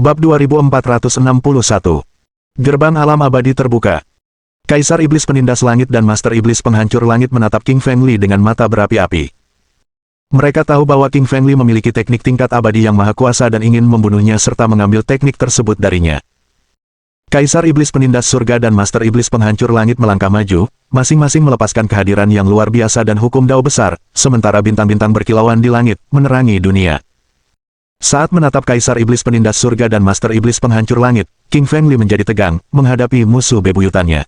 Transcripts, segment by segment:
Bab 2461. Gerbang alam abadi terbuka. Kaisar Iblis Penindas Langit dan Master Iblis Penghancur Langit menatap King Feng Li dengan mata berapi-api. Mereka tahu bahwa King Feng Li memiliki teknik tingkat abadi yang maha kuasa dan ingin membunuhnya serta mengambil teknik tersebut darinya. Kaisar Iblis Penindas Surga dan Master Iblis Penghancur Langit melangkah maju, masing-masing melepaskan kehadiran yang luar biasa dan hukum dao besar, sementara bintang-bintang berkilauan di langit, menerangi dunia. Saat menatap Kaisar Iblis Penindas Surga dan Master Iblis Penghancur Langit, King Feng Li menjadi tegang, menghadapi musuh bebuyutannya.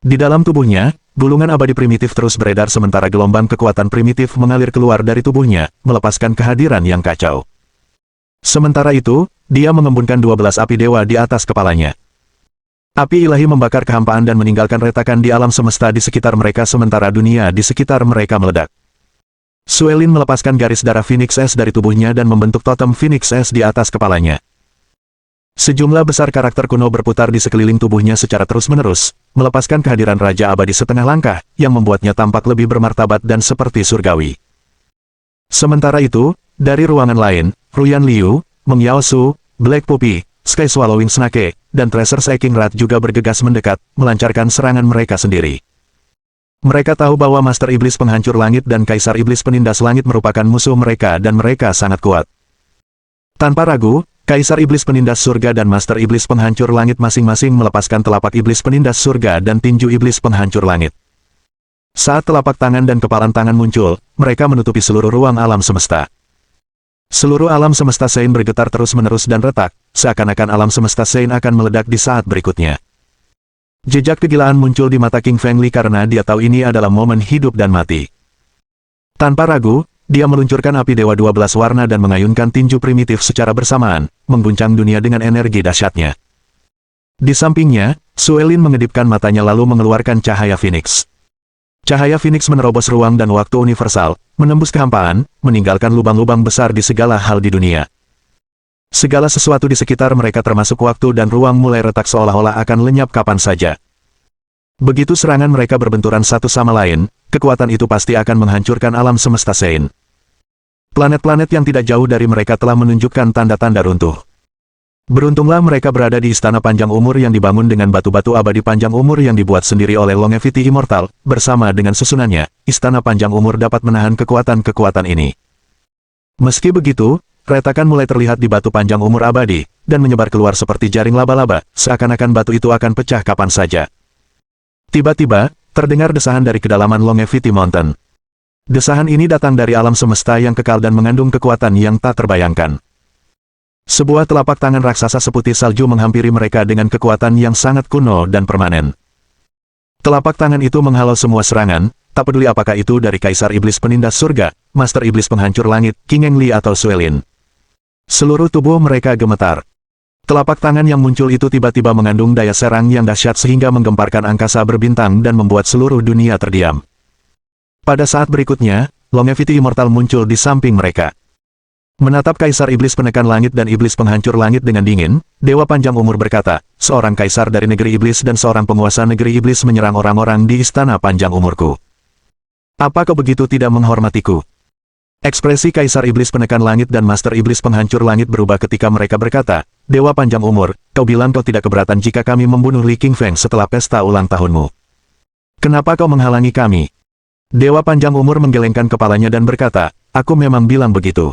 Di dalam tubuhnya, gulungan abadi primitif terus beredar sementara gelombang kekuatan primitif mengalir keluar dari tubuhnya, melepaskan kehadiran yang kacau. Sementara itu, dia mengembunkan 12 api dewa di atas kepalanya. Api ilahi membakar kehampaan dan meninggalkan retakan di alam semesta di sekitar mereka sementara dunia di sekitar mereka meledak. Suelin melepaskan garis darah Phoenix S dari tubuhnya dan membentuk totem Phoenix S di atas kepalanya. Sejumlah besar karakter kuno berputar di sekeliling tubuhnya secara terus-menerus, melepaskan kehadiran Raja Abadi setengah langkah, yang membuatnya tampak lebih bermartabat dan seperti surgawi. Sementara itu, dari ruangan lain, Ruyan Liu, Meng Yao Su, Black Puppy, Sky Swallowing Snake, dan Tracer Shaking Rat juga bergegas mendekat, melancarkan serangan mereka sendiri. Mereka tahu bahwa Master Iblis Penghancur Langit dan Kaisar Iblis Penindas Langit merupakan musuh mereka dan mereka sangat kuat. Tanpa ragu, Kaisar Iblis Penindas Surga dan Master Iblis Penghancur Langit masing-masing melepaskan telapak Iblis Penindas Surga dan tinju Iblis Penghancur Langit. Saat telapak tangan dan kepalan tangan muncul, mereka menutupi seluruh ruang alam semesta. Seluruh alam semesta Sein bergetar terus-menerus dan retak, seakan-akan alam semesta Sein akan meledak di saat berikutnya. Jejak kegilaan muncul di mata King Feng Li karena dia tahu ini adalah momen hidup dan mati. Tanpa ragu, dia meluncurkan api dewa 12 warna dan mengayunkan tinju primitif secara bersamaan, mengguncang dunia dengan energi dahsyatnya. Di sampingnya, Suelin mengedipkan matanya lalu mengeluarkan cahaya Phoenix. Cahaya Phoenix menerobos ruang dan waktu universal, menembus kehampaan, meninggalkan lubang-lubang besar di segala hal di dunia. Segala sesuatu di sekitar mereka termasuk waktu dan ruang mulai retak seolah-olah akan lenyap kapan saja. Begitu serangan mereka berbenturan satu sama lain, kekuatan itu pasti akan menghancurkan alam semesta Sein. Planet-planet yang tidak jauh dari mereka telah menunjukkan tanda-tanda runtuh. Beruntunglah mereka berada di Istana Panjang Umur yang dibangun dengan batu-batu abadi panjang umur yang dibuat sendiri oleh Longevity Immortal, bersama dengan susunannya, Istana Panjang Umur dapat menahan kekuatan-kekuatan ini. Meski begitu, retakan mulai terlihat di batu panjang umur abadi, dan menyebar keluar seperti jaring laba-laba, seakan-akan batu itu akan pecah kapan saja. Tiba-tiba, terdengar desahan dari kedalaman Longevity Mountain. Desahan ini datang dari alam semesta yang kekal dan mengandung kekuatan yang tak terbayangkan. Sebuah telapak tangan raksasa seputih salju menghampiri mereka dengan kekuatan yang sangat kuno dan permanen. Telapak tangan itu menghalau semua serangan, tak peduli apakah itu dari Kaisar Iblis Penindas Surga, Master Iblis Penghancur Langit, King Eng Li atau Suelin. Seluruh tubuh mereka gemetar. Telapak tangan yang muncul itu tiba-tiba mengandung daya serang yang dahsyat sehingga menggemparkan angkasa berbintang dan membuat seluruh dunia terdiam. Pada saat berikutnya, Longevity Immortal muncul di samping mereka. Menatap Kaisar Iblis Penekan Langit dan Iblis Penghancur Langit dengan dingin, Dewa Panjang Umur berkata, seorang kaisar dari negeri iblis dan seorang penguasa negeri iblis menyerang orang-orang di Istana Panjang Umurku. Apa kau begitu tidak menghormatiku? Ekspresi Kaisar Iblis Penekan Langit dan Master Iblis Penghancur Langit berubah ketika mereka berkata, Dewa Panjang Umur, kau bilang kau tidak keberatan jika kami membunuh Li King Feng setelah pesta ulang tahunmu. Kenapa kau menghalangi kami? Dewa Panjang Umur menggelengkan kepalanya dan berkata, aku memang bilang begitu.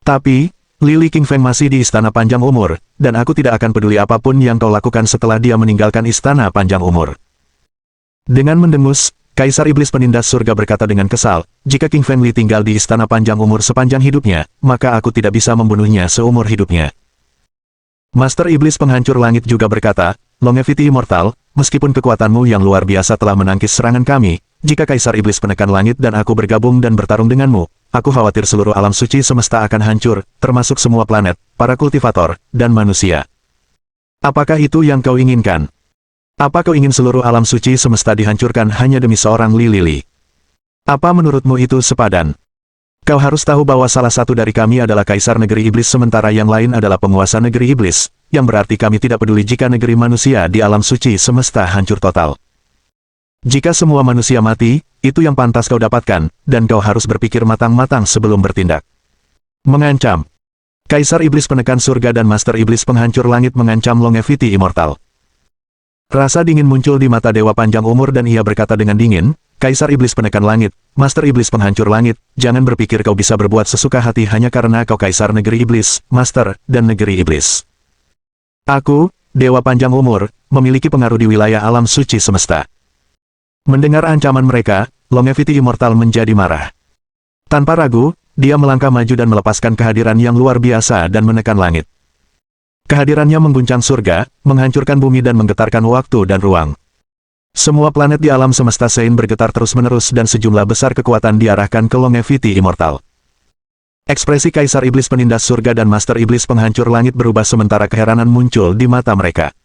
Tapi, Li King Feng masih di Istana Panjang Umur, dan aku tidak akan peduli apapun yang kau lakukan setelah dia meninggalkan Istana Panjang Umur. Dengan mendengus, Kaisar Iblis Penindas Surga berkata dengan kesal, jika King Feng Li tinggal di Istana Panjang Umur sepanjang hidupnya, maka aku tidak bisa membunuhnya seumur hidupnya. Master Iblis Penghancur Langit juga berkata, Longevity Immortal, meskipun kekuatanmu yang luar biasa telah menangkis serangan kami, jika Kaisar Iblis Penekan Langit dan aku bergabung dan bertarung denganmu, aku khawatir seluruh alam suci semesta akan hancur, termasuk semua planet, para kultivator, dan manusia. Apakah itu yang kau inginkan? Apa kau ingin seluruh alam suci semesta dihancurkan hanya demi seorang Li? Apa menurutmu itu sepadan? Kau harus tahu bahwa salah satu dari kami adalah Kaisar Negeri Iblis sementara yang lain adalah penguasa Negeri Iblis, yang berarti kami tidak peduli jika negeri manusia di alam suci semesta hancur total. Jika semua manusia mati, itu yang pantas kau dapatkan, dan kau harus berpikir matang-matang sebelum bertindak. Mengancam. Kaisar Iblis Penekan Surga dan Master Iblis Penghancur Langit mengancam Longevity Immortal. Rasa dingin muncul di mata Dewa Panjang Umur dan ia berkata dengan dingin, Kaisar Iblis Penekan Langit, Master Iblis Penghancur Langit, jangan berpikir kau bisa berbuat sesuka hati hanya karena kau Kaisar Negeri Iblis, Master, dan Negeri Iblis. Aku, Dewa Panjang Umur, memiliki pengaruh di wilayah alam suci semesta. Mendengar ancaman mereka, Longevity Immortal menjadi marah. Tanpa ragu, dia melangkah maju dan melepaskan kehadiran yang luar biasa dan menekan langit. Kehadirannya mengguncang surga, menghancurkan bumi dan menggetarkan waktu dan ruang. Semua planet di alam semesta Sein bergetar terus-menerus dan sejumlah besar kekuatan diarahkan ke Longevity Immortal. Ekspresi Kaisar Iblis Penindas Surga dan Master Iblis Penghancur Langit berubah sementara keheranan muncul di mata mereka.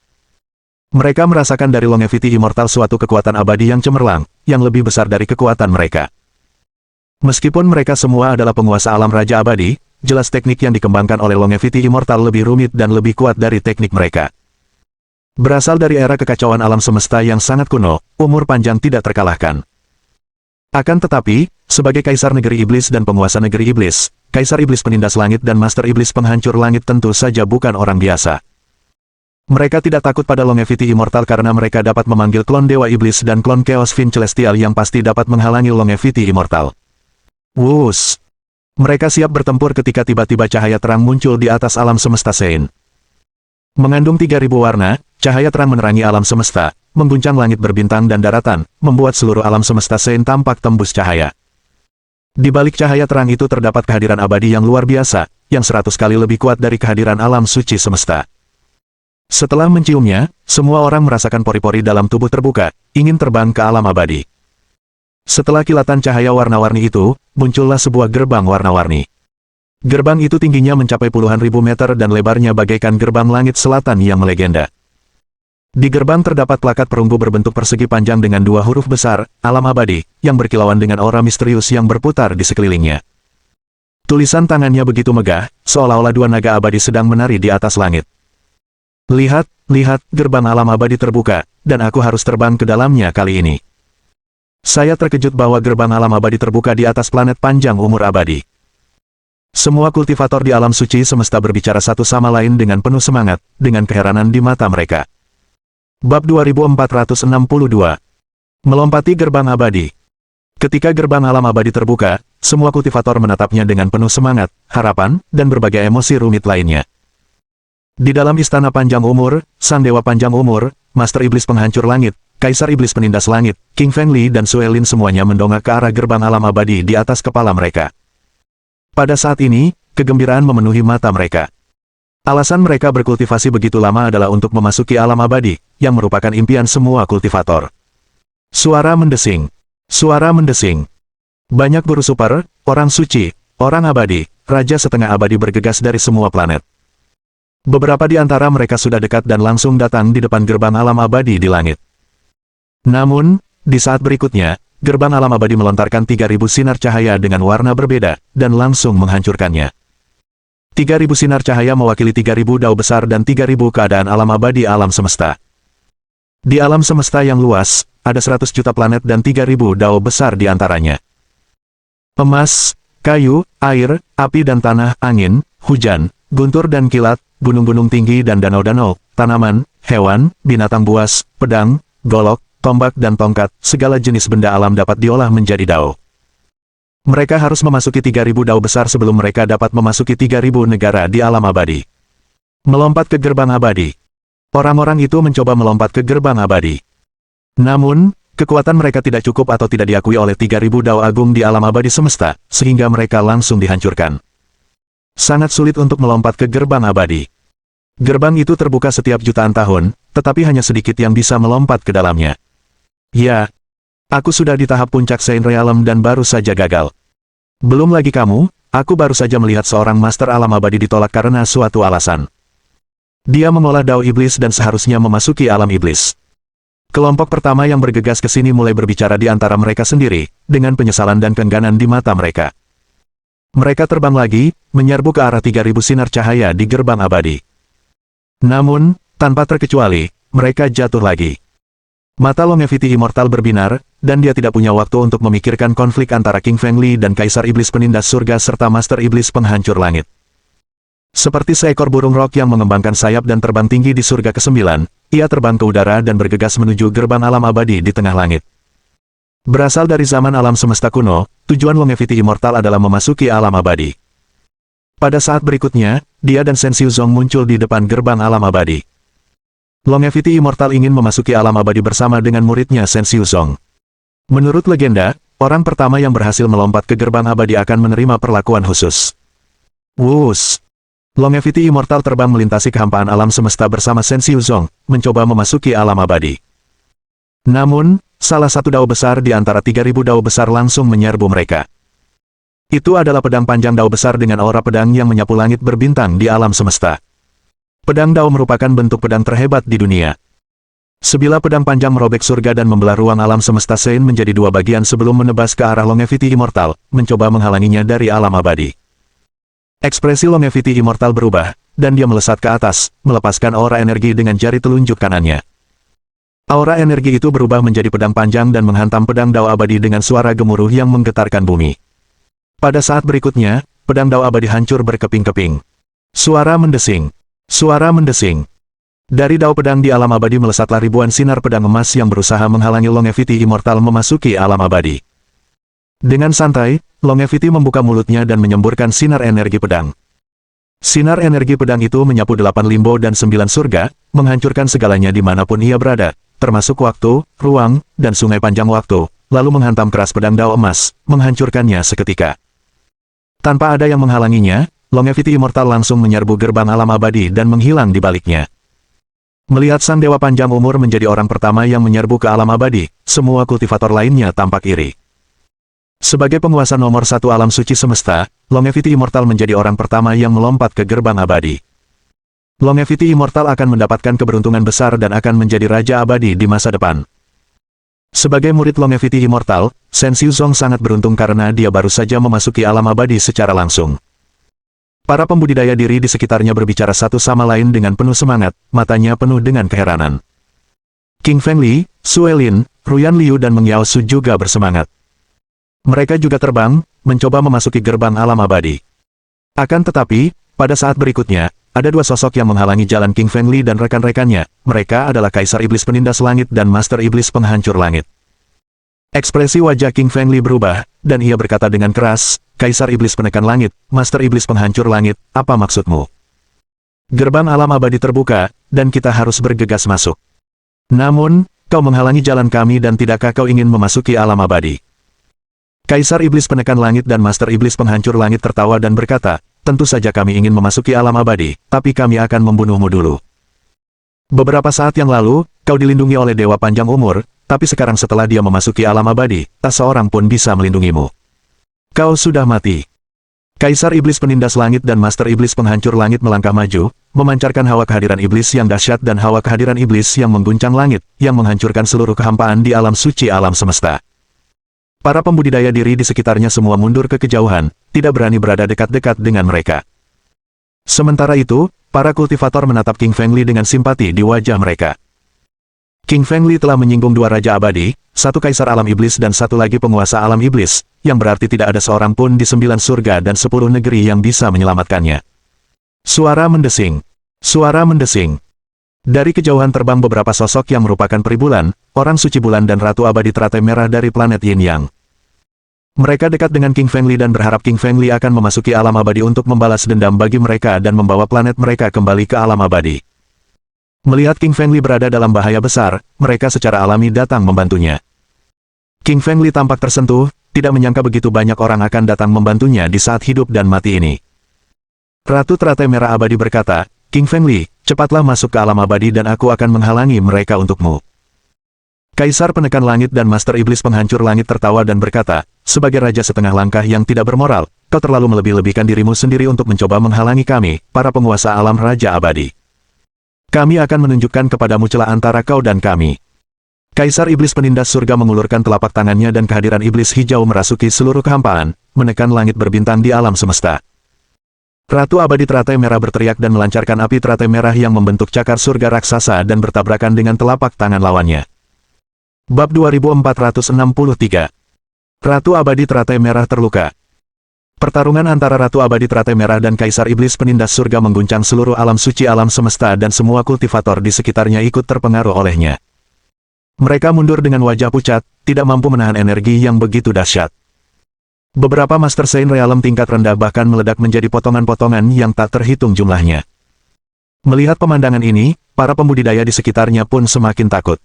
Mereka merasakan dari Longevity Immortal suatu kekuatan abadi yang cemerlang, yang lebih besar dari kekuatan mereka. Meskipun mereka semua adalah penguasa alam Raja Abadi, jelas teknik yang dikembangkan oleh Longevity Immortal lebih rumit dan lebih kuat dari teknik mereka. Berasal dari era kekacauan alam semesta yang sangat kuno, umur panjang tidak terkalahkan. Akan tetapi, sebagai Kaisar Negeri Iblis dan penguasa Negeri Iblis, Kaisar Iblis Penindas Langit dan Master Iblis Penghancur Langit tentu saja bukan orang biasa. Mereka tidak takut pada Longevity Immortal karena mereka dapat memanggil klon Dewa Iblis dan klon Chaos Fin Celestial yang pasti dapat menghalangi Longevity Immortal. Wus! Mereka siap bertempur ketika tiba-tiba cahaya terang muncul di atas alam semesta Sein. Mengandung 3000 warna, cahaya terang menerangi alam semesta, mengguncang langit berbintang dan daratan, membuat seluruh alam semesta Sein tampak tembus cahaya. Di balik cahaya terang itu terdapat kehadiran abadi yang luar biasa, yang 100 kali lebih kuat dari kehadiran alam suci semesta. Setelah menciumnya, semua orang merasakan pori-pori dalam tubuh terbuka, ingin terbang ke alam abadi. Setelah kilatan cahaya warna-warni itu, muncullah sebuah gerbang warna-warni. Gerbang itu tingginya mencapai puluhan ribu meter dan lebarnya bagaikan gerbang langit selatan yang melegenda. Di gerbang terdapat plakat perunggu berbentuk persegi panjang dengan 2 huruf besar, Alam Abadi, yang berkilauan dengan aura misterius yang berputar di sekelilingnya. Tulisan tangannya begitu megah, seolah-olah 2 naga abadi sedang menari di atas langit. Lihat, lihat, gerbang alam abadi terbuka, dan aku harus terbang ke dalamnya kali ini. Saya terkejut bahwa gerbang alam abadi terbuka di atas planet panjang umur abadi. Semua kultivator di alam suci semesta berbicara satu sama lain dengan penuh semangat, dengan keheranan di mata mereka. Bab 2462. Melompati gerbang abadi. Ketika gerbang alam abadi terbuka, semua kultivator menatapnya dengan penuh semangat, harapan, dan berbagai emosi rumit lainnya. Di dalam istana panjang umur, Sang Dewa Panjang Umur, Master Iblis Penghancur Langit, Kaisar Iblis Penindas Langit, King Feng Li dan Suelin semuanya mendongak ke arah gerbang alam abadi di atas kepala mereka. Pada saat ini, kegembiraan memenuhi mata mereka. Alasan mereka berkultivasi begitu lama adalah untuk memasuki alam abadi, yang merupakan impian semua kultivator. Suara mendesing. Suara mendesing. Banyak guru super, orang suci, orang abadi, raja setengah abadi bergegas dari semua planet. Beberapa di antara mereka sudah dekat dan langsung datang di depan gerbang alam abadi di langit. Namun, di saat berikutnya, gerbang alam abadi melontarkan 3000 sinar cahaya dengan warna berbeda, dan langsung menghancurkannya. 3000 sinar cahaya mewakili 3000 dao besar dan 3000 keadaan alam abadi alam semesta. Di alam semesta yang luas, ada 100 juta planet dan 3000 dao besar di antaranya. Emas, kayu, air, api dan tanah, angin, hujan, guntur dan kilat, gunung-gunung tinggi dan danau-danau, tanaman, hewan, binatang buas, pedang, golok, tombak dan tongkat, segala jenis benda alam dapat diolah menjadi dao. Mereka harus memasuki 3000 dao besar sebelum mereka dapat memasuki 3000 negara di alam abadi. Melompat ke gerbang abadi. Orang-orang itu mencoba melompat ke gerbang abadi. Namun, kekuatan mereka tidak cukup atau tidak diakui oleh 3000 dao agung di alam abadi semesta, sehingga mereka langsung dihancurkan. Sangat sulit untuk melompat ke gerbang abadi. Gerbang itu terbuka setiap jutaan tahun, tetapi hanya sedikit yang bisa melompat ke dalamnya. Ya, aku sudah di tahap puncak Sein Realm dan baru saja gagal. Belum lagi kamu, aku baru saja melihat seorang master alam abadi ditolak karena suatu alasan. Dia mengolah dao iblis dan seharusnya memasuki alam iblis. Kelompok pertama yang bergegas ke sini mulai berbicara di antara mereka sendiri, dengan penyesalan dan keengganan di mata mereka. Mereka terbang lagi, menyerbu ke arah 3000 sinar cahaya di gerbang abadi. Namun, tanpa terkecuali, mereka jatuh lagi. Mata Longevity Immortal berbinar, dan dia tidak punya waktu untuk memikirkan konflik antara King Feng Li dan Kaisar Iblis Penindas Surga serta Master Iblis Penghancur Langit. Seperti seekor burung rok yang mengembangkan sayap dan terbang tinggi di surga ke-9, ia terbang ke udara dan bergegas menuju gerbang alam abadi di tengah langit. Berasal dari zaman alam semesta kuno, tujuan Longevity Immortal adalah memasuki alam abadi. Pada saat berikutnya, dia dan Shen Xiuzong muncul di depan gerbang alam abadi. Longevity Immortal ingin memasuki alam abadi bersama dengan muridnya Shen Xiuzong. Menurut legenda, orang pertama yang berhasil melompat ke gerbang abadi akan menerima perlakuan khusus. Wus! Longevity Immortal terbang melintasi kehampaan alam semesta bersama Shen Xiuzong, mencoba memasuki alam abadi. Namun, salah satu dao besar di antara 3.000 dao besar langsung menyerbu mereka. Itu adalah pedang panjang dao besar dengan aura pedang yang menyapu langit berbintang di alam semesta. Pedang dao merupakan bentuk pedang terhebat di dunia. Sebilah pedang panjang merobek surga dan membelah ruang alam semesta Sein menjadi dua bagian sebelum menebas ke arah Longevity Immortal, mencoba menghalanginya dari alam abadi. Ekspresi Longevity Immortal berubah, dan dia melesat ke atas, melepaskan aura energi dengan jari telunjuk kanannya. Aura energi itu berubah menjadi pedang panjang dan menghantam pedang dao abadi dengan suara gemuruh yang menggetarkan bumi. Pada saat berikutnya, pedang dao abadi hancur berkeping-keping. Suara mendesing. Suara mendesing. Dari dao pedang di alam abadi melesatlah ribuan sinar pedang emas yang berusaha menghalangi Longevity Immortal memasuki alam abadi. Dengan santai, Longevity membuka mulutnya dan menyemburkan sinar energi pedang. Sinar energi pedang itu menyapu 8 limbo dan 9 surga, menghancurkan segalanya dimanapun ia berada, termasuk waktu, ruang, dan sungai panjang waktu, lalu menghantam keras pedang dao emas, menghancurkannya seketika. Tanpa ada yang menghalanginya, Longevity Immortal langsung menyerbu gerbang alam abadi dan menghilang di baliknya. Melihat sang dewa panjang umur menjadi orang pertama yang menyerbu ke alam abadi, semua kultivator lainnya tampak iri. Sebagai penguasa nomor 1 alam suci semesta, Longevity Immortal menjadi orang pertama yang melompat ke gerbang abadi. Longevity Immortal akan mendapatkan keberuntungan besar dan akan menjadi raja abadi di masa depan. Sebagai murid Longevity Immortal, Shen Xiuzong sangat beruntung karena dia baru saja memasuki alam abadi secara langsung. Para pembudidaya diri di sekitarnya berbicara satu sama lain dengan penuh semangat, matanya penuh dengan keheranan. King Fengli, Sue Lin, Ruyan Liu dan Meng Yaosu juga bersemangat. Mereka juga terbang, mencoba memasuki gerbang alam abadi. Akan tetapi, pada saat berikutnya, ada dua sosok yang menghalangi jalan King Fengli dan rekan-rekannya. Mereka adalah Kaisar Iblis Penindas Langit dan Master Iblis Penghancur Langit. Ekspresi wajah King Fengli berubah, dan ia berkata dengan keras, "Kaisar Iblis Penekan Langit, Master Iblis Penghancur Langit, apa maksudmu? Gerbang alam abadi terbuka, dan kita harus bergegas masuk. Namun, kau menghalangi jalan kami dan tidakkah kau ingin memasuki alam abadi?" Kaisar Iblis Penekan Langit dan Master Iblis Penghancur Langit tertawa dan berkata, "Tentu saja kami ingin memasuki alam abadi, tapi kami akan membunuhmu dulu. Beberapa saat yang lalu, kau dilindungi oleh Dewa Panjang Umur, tapi sekarang setelah dia memasuki alam abadi, tak seorang pun bisa melindungimu. Kau sudah mati." Kaisar Iblis Penindas Langit dan Master Iblis Penghancur Langit melangkah maju, memancarkan hawa kehadiran iblis yang dahsyat dan hawa kehadiran iblis yang mengguncang langit, yang menghancurkan seluruh kehampaan di alam suci alam semesta. Para pembudidaya diri di sekitarnya semua mundur ke kejauhan, tidak berani berada dekat-dekat dengan mereka. Sementara itu, para kultivator menatap King Fengli dengan simpati di wajah mereka. King Fengli telah menyinggung dua raja abadi, satu kaisar alam iblis dan satu lagi penguasa alam iblis, yang berarti tidak ada seorang pun di 9 surga dan 10 negeri yang bisa menyelamatkannya. Suara mendesing. Suara mendesing. Dari kejauhan terbang beberapa sosok yang merupakan peri bulan, orang suci bulan dan ratu abadi teratai merah dari planet Yin Yang. Mereka dekat dengan King Fengli dan berharap King Fengli akan memasuki alam abadi untuk membalas dendam bagi mereka dan membawa planet mereka kembali ke alam abadi. Melihat King Fengli berada dalam bahaya besar, mereka secara alami datang membantunya. King Fengli tampak tersentuh, tidak menyangka begitu banyak orang akan datang membantunya di saat hidup dan mati ini. Ratu teratai merah abadi berkata, "King Fengli, cepatlah masuk ke alam abadi dan aku akan menghalangi mereka untukmu." Kaisar Penekan Langit dan Master Iblis Penghancur Langit tertawa dan berkata, "Sebagai raja setengah langkah yang tidak bermoral, kau terlalu melebih-lebihkan dirimu sendiri untuk mencoba menghalangi kami, para penguasa alam raja abadi. Kami akan menunjukkan kepadamu celah antara kau dan kami." Kaisar Iblis Penindas Surga mengulurkan telapak tangannya dan kehadiran iblis hijau merasuki seluruh kehampaan, menekan langit berbintang di alam semesta. Ratu abadi teratai merah berteriak dan melancarkan api teratai merah yang membentuk cakar surga raksasa dan bertabrakan dengan telapak tangan lawannya. Bab 2463. Ratu abadi teratai merah terluka. Pertarungan antara Ratu Abadi Teratai Merah dan Kaisar Iblis Penindas Surga mengguncang seluruh alam suci alam semesta dan semua kultivator di sekitarnya ikut terpengaruh olehnya. Mereka mundur dengan wajah pucat, tidak mampu menahan energi yang begitu dahsyat. Beberapa Master Saint Realm tingkat rendah bahkan meledak menjadi potongan-potongan yang tak terhitung jumlahnya. Melihat pemandangan ini, para pembudidaya di sekitarnya pun semakin takut.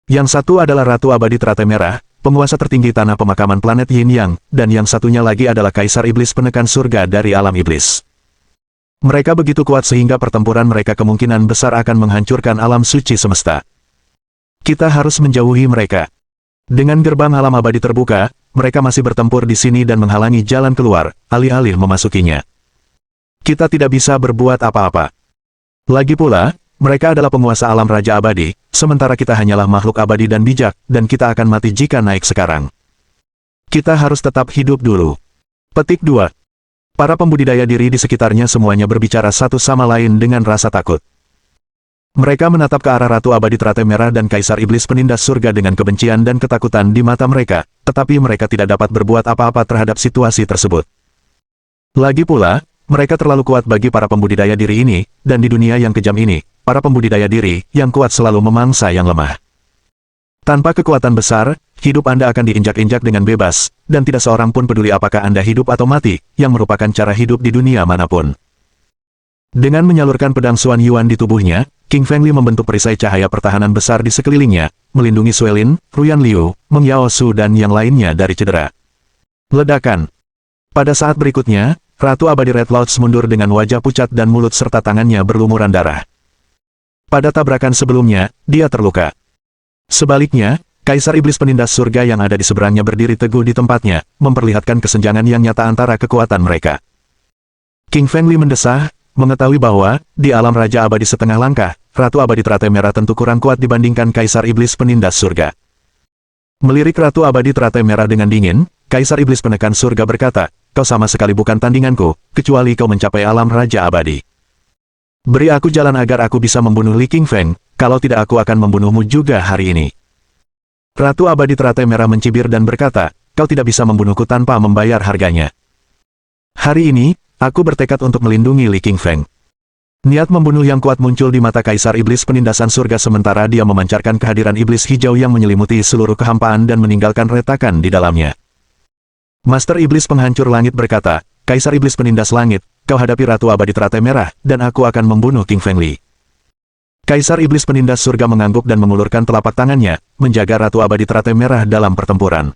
Yang satu adalah Ratu Abadi Teratai Merah, penguasa tertinggi tanah pemakaman planet Yin Yang, dan yang satunya lagi adalah Kaisar Iblis Penekan Surga dari alam iblis. Mereka begitu kuat sehingga pertempuran mereka kemungkinan besar akan menghancurkan alam suci semesta. Kita harus menjauhi mereka. Dengan gerbang alam abadi terbuka, mereka masih bertempur di sini dan menghalangi jalan keluar, alih-alih memasukinya. Kita tidak bisa berbuat apa-apa. Lagi pula, mereka adalah penguasa alam Raja Abadi, sementara kita hanyalah makhluk abadi dan bijak, dan kita akan mati jika naik sekarang. Kita harus tetap hidup dulu. Petik 2. Para pembudidaya diri di sekitarnya semuanya berbicara satu sama lain dengan rasa takut. Mereka menatap ke arah Ratu Abadi Teratai Merah dan Kaisar Iblis Penindas Surga dengan kebencian dan ketakutan di mata mereka, tetapi mereka tidak dapat berbuat apa-apa terhadap situasi tersebut. Lagi pula, mereka terlalu kuat bagi para pembudidaya diri ini, dan di dunia yang kejam ini, para pembudidaya diri yang kuat selalu memangsa yang lemah. Tanpa kekuatan besar, hidup Anda akan diinjak-injak dengan bebas, dan tidak seorang pun peduli apakah Anda hidup atau mati, yang merupakan cara hidup di dunia manapun. Dengan menyalurkan pedang Xuan Yuan di tubuhnya, King Fengli membentuk perisai cahaya pertahanan besar di sekelilingnya, melindungi Suelin, Ruyan Liu, Meng Yao Su dan yang lainnya dari cedera. Ledakan. Pada saat berikutnya, Ratu Abadi Red Lodge mundur dengan wajah pucat dan mulut serta tangannya berlumuran darah. Pada tabrakan sebelumnya, dia terluka. Sebaliknya, Kaisar Iblis Penindas Surga yang ada di seberangnya berdiri teguh di tempatnya, memperlihatkan kesenjangan yang nyata antara kekuatan mereka. King Fengli mendesah, mengetahui bahwa, di alam Raja Abadi setengah langkah, Ratu Abadi Teratai Merah tentu kurang kuat dibandingkan Kaisar Iblis Penindas Surga. Melirik Ratu Abadi Teratai Merah dengan dingin, Kaisar Iblis Penekan Surga berkata, "Kau sama sekali bukan tandinganku, kecuali kau mencapai alam Raja Abadi. Beri aku jalan agar aku bisa membunuh Li King Feng, kalau tidak aku akan membunuhmu juga hari ini." Ratu Abadi Teratai Merah mencibir dan berkata, "Kau tidak bisa membunuhku tanpa membayar harganya. Hari ini, aku bertekad untuk melindungi Li King Feng." Niat membunuh yang kuat muncul di mata Kaisar Iblis Penindasan Surga sementara dia memancarkan kehadiran iblis hijau yang menyelimuti seluruh kehampaan dan meninggalkan retakan di dalamnya. Master Iblis Penghancur Langit berkata, "Kaisar Iblis Penindas Langit, kau hadapi Ratu Abadi Teratai Merah, dan aku akan membunuh King Fengli." Kaisar Iblis Penindas Surga mengangguk dan mengulurkan telapak tangannya, menjaga Ratu Abadi Teratai Merah dalam pertempuran.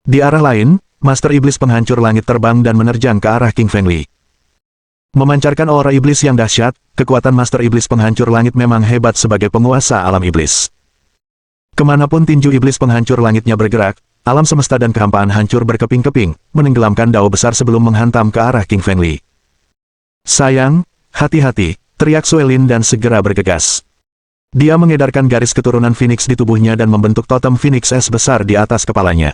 Di arah lain, Master Iblis Penghancur Langit terbang dan menerjang ke arah King Fengli. Memancarkan aura iblis yang dahsyat, kekuatan Master Iblis Penghancur Langit memang hebat sebagai penguasa alam iblis. Kemanapun tinju Iblis Penghancur Langitnya bergerak, alam semesta dan kehampaan hancur berkeping-keping, menenggelamkan dao besar sebelum menghantam ke arah King Fengli. "Sayang, hati-hati," teriak Suelin dan segera bergegas. Dia mengedarkan garis keturunan Phoenix di tubuhnya dan membentuk totem Phoenix es besar di atas kepalanya.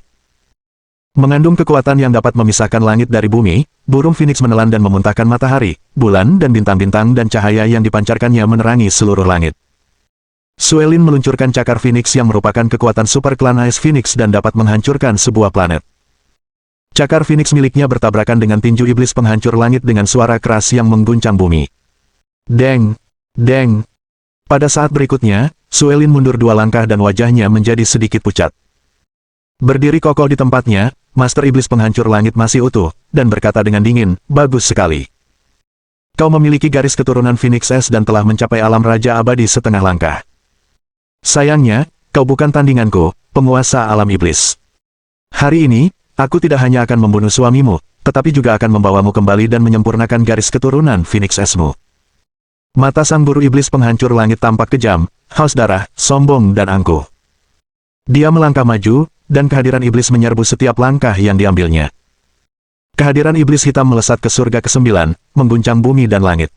Mengandung kekuatan yang dapat memisahkan langit dari bumi, burung Phoenix menelan dan memuntahkan matahari, bulan dan bintang-bintang dan cahaya yang dipancarkannya menerangi seluruh langit. Suelin meluncurkan cakar Phoenix yang merupakan kekuatan super klan Ice Phoenix dan dapat menghancurkan sebuah planet. Cakar Phoenix miliknya bertabrakan dengan tinju Iblis Penghancur Langit dengan suara keras yang mengguncang bumi. Deng! Deng! Pada saat berikutnya, Suelin mundur 2 langkah dan wajahnya menjadi sedikit pucat. Berdiri kokoh di tempatnya, Master Iblis Penghancur Langit masih utuh, dan berkata dengan dingin, "Bagus sekali. Kau memiliki garis keturunan Phoenix es dan telah mencapai alam Raja Abadi setengah langkah. Sayangnya, kau bukan tandinganku, penguasa alam iblis. Hari ini, aku tidak hanya akan membunuh suamimu, tetapi juga akan membawamu kembali dan menyempurnakan garis keturunan Phoenix esmu." Mata sang guru Iblis Penghancur Langit tampak kejam, haus darah, sombong dan angkuh. Dia melangkah maju, dan kehadiran iblis menyerbu setiap langkah yang diambilnya. Kehadiran iblis hitam melesat ke surga ke-9, mengguncang bumi dan langit.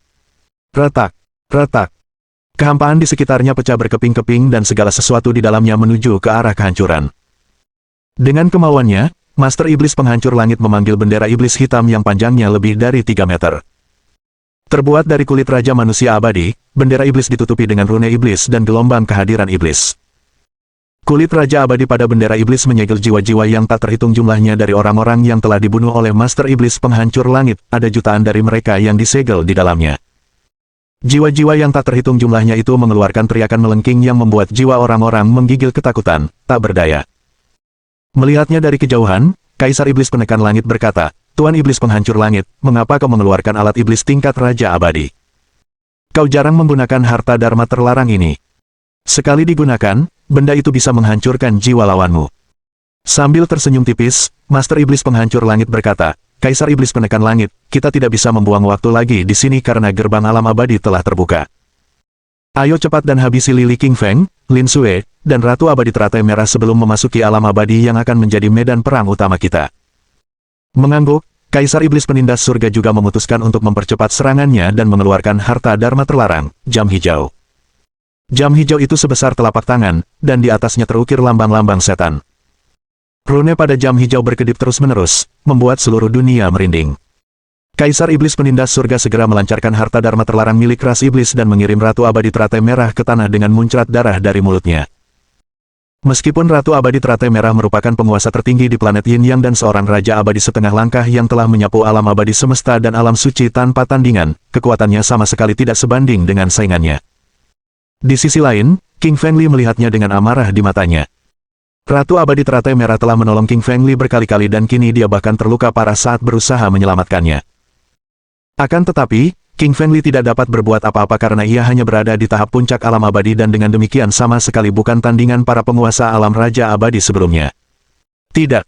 Retak, retak. Kehampaan di sekitarnya pecah berkeping-keping dan segala sesuatu di dalamnya menuju ke arah kehancuran. Dengan kemauannya, Master Iblis Penghancur Langit memanggil bendera iblis hitam yang panjangnya lebih dari 3 meter. Terbuat dari kulit Raja Manusia Abadi, bendera iblis ditutupi dengan rune iblis dan gelombang kehadiran iblis. Kulit Raja Abadi pada bendera iblis menyegel jiwa-jiwa yang tak terhitung jumlahnya dari orang-orang yang telah dibunuh oleh Master Iblis Penghancur Langit, ada jutaan dari mereka yang disegel di dalamnya. Jiwa-jiwa yang tak terhitung jumlahnya itu mengeluarkan teriakan melengking yang membuat jiwa orang-orang menggigil ketakutan, tak berdaya. Melihatnya dari kejauhan, Kaisar Iblis Penekan Langit berkata, "Tuan Iblis Penghancur Langit, mengapa kau mengeluarkan alat iblis tingkat Raja Abadi? Kau jarang menggunakan harta dharma terlarang ini. Sekali digunakan, benda itu bisa menghancurkan jiwa lawanmu." Sambil tersenyum tipis, Master Iblis Penghancur Langit berkata, "Kaisar Iblis Penekan Langit, kita tidak bisa membuang waktu lagi di sini karena gerbang alam abadi telah terbuka. Ayo cepat dan habisi Lili King Feng, Lin Sue, dan Ratu Abadi Teratai Merah sebelum memasuki alam abadi yang akan menjadi medan perang utama kita." Mengangguk, Kaisar Iblis Penindas Surga juga memutuskan untuk mempercepat serangannya dan mengeluarkan harta dharma terlarang, jam hijau. Jam hijau itu sebesar telapak tangan, dan di atasnya terukir lambang-lambang setan. Rune pada jam hijau berkedip terus-menerus, membuat seluruh dunia merinding. Kaisar Iblis Penindas Surga segera melancarkan harta dharma terlarang milik ras iblis dan mengirim Ratu Abadi Teratai Merah ke tanah dengan muncrat darah dari mulutnya. Meskipun Ratu Abadi Teratai Merah merupakan penguasa tertinggi di planet Yin Yang dan seorang Raja Abadi setengah langkah yang telah menyapu alam abadi semesta dan alam suci tanpa tandingan, kekuatannya sama sekali tidak sebanding dengan saingannya. Di sisi lain, King Fengli melihatnya dengan amarah di matanya. Ratu Abadi Teratai Merah telah menolong King Fengli berkali-kali dan kini dia bahkan terluka parah saat berusaha menyelamatkannya. Akan tetapi, King Fengli tidak dapat berbuat apa-apa karena ia hanya berada di tahap puncak alam abadi dan dengan demikian sama sekali bukan tandingan para penguasa alam Raja Abadi sebelumnya. Tidak.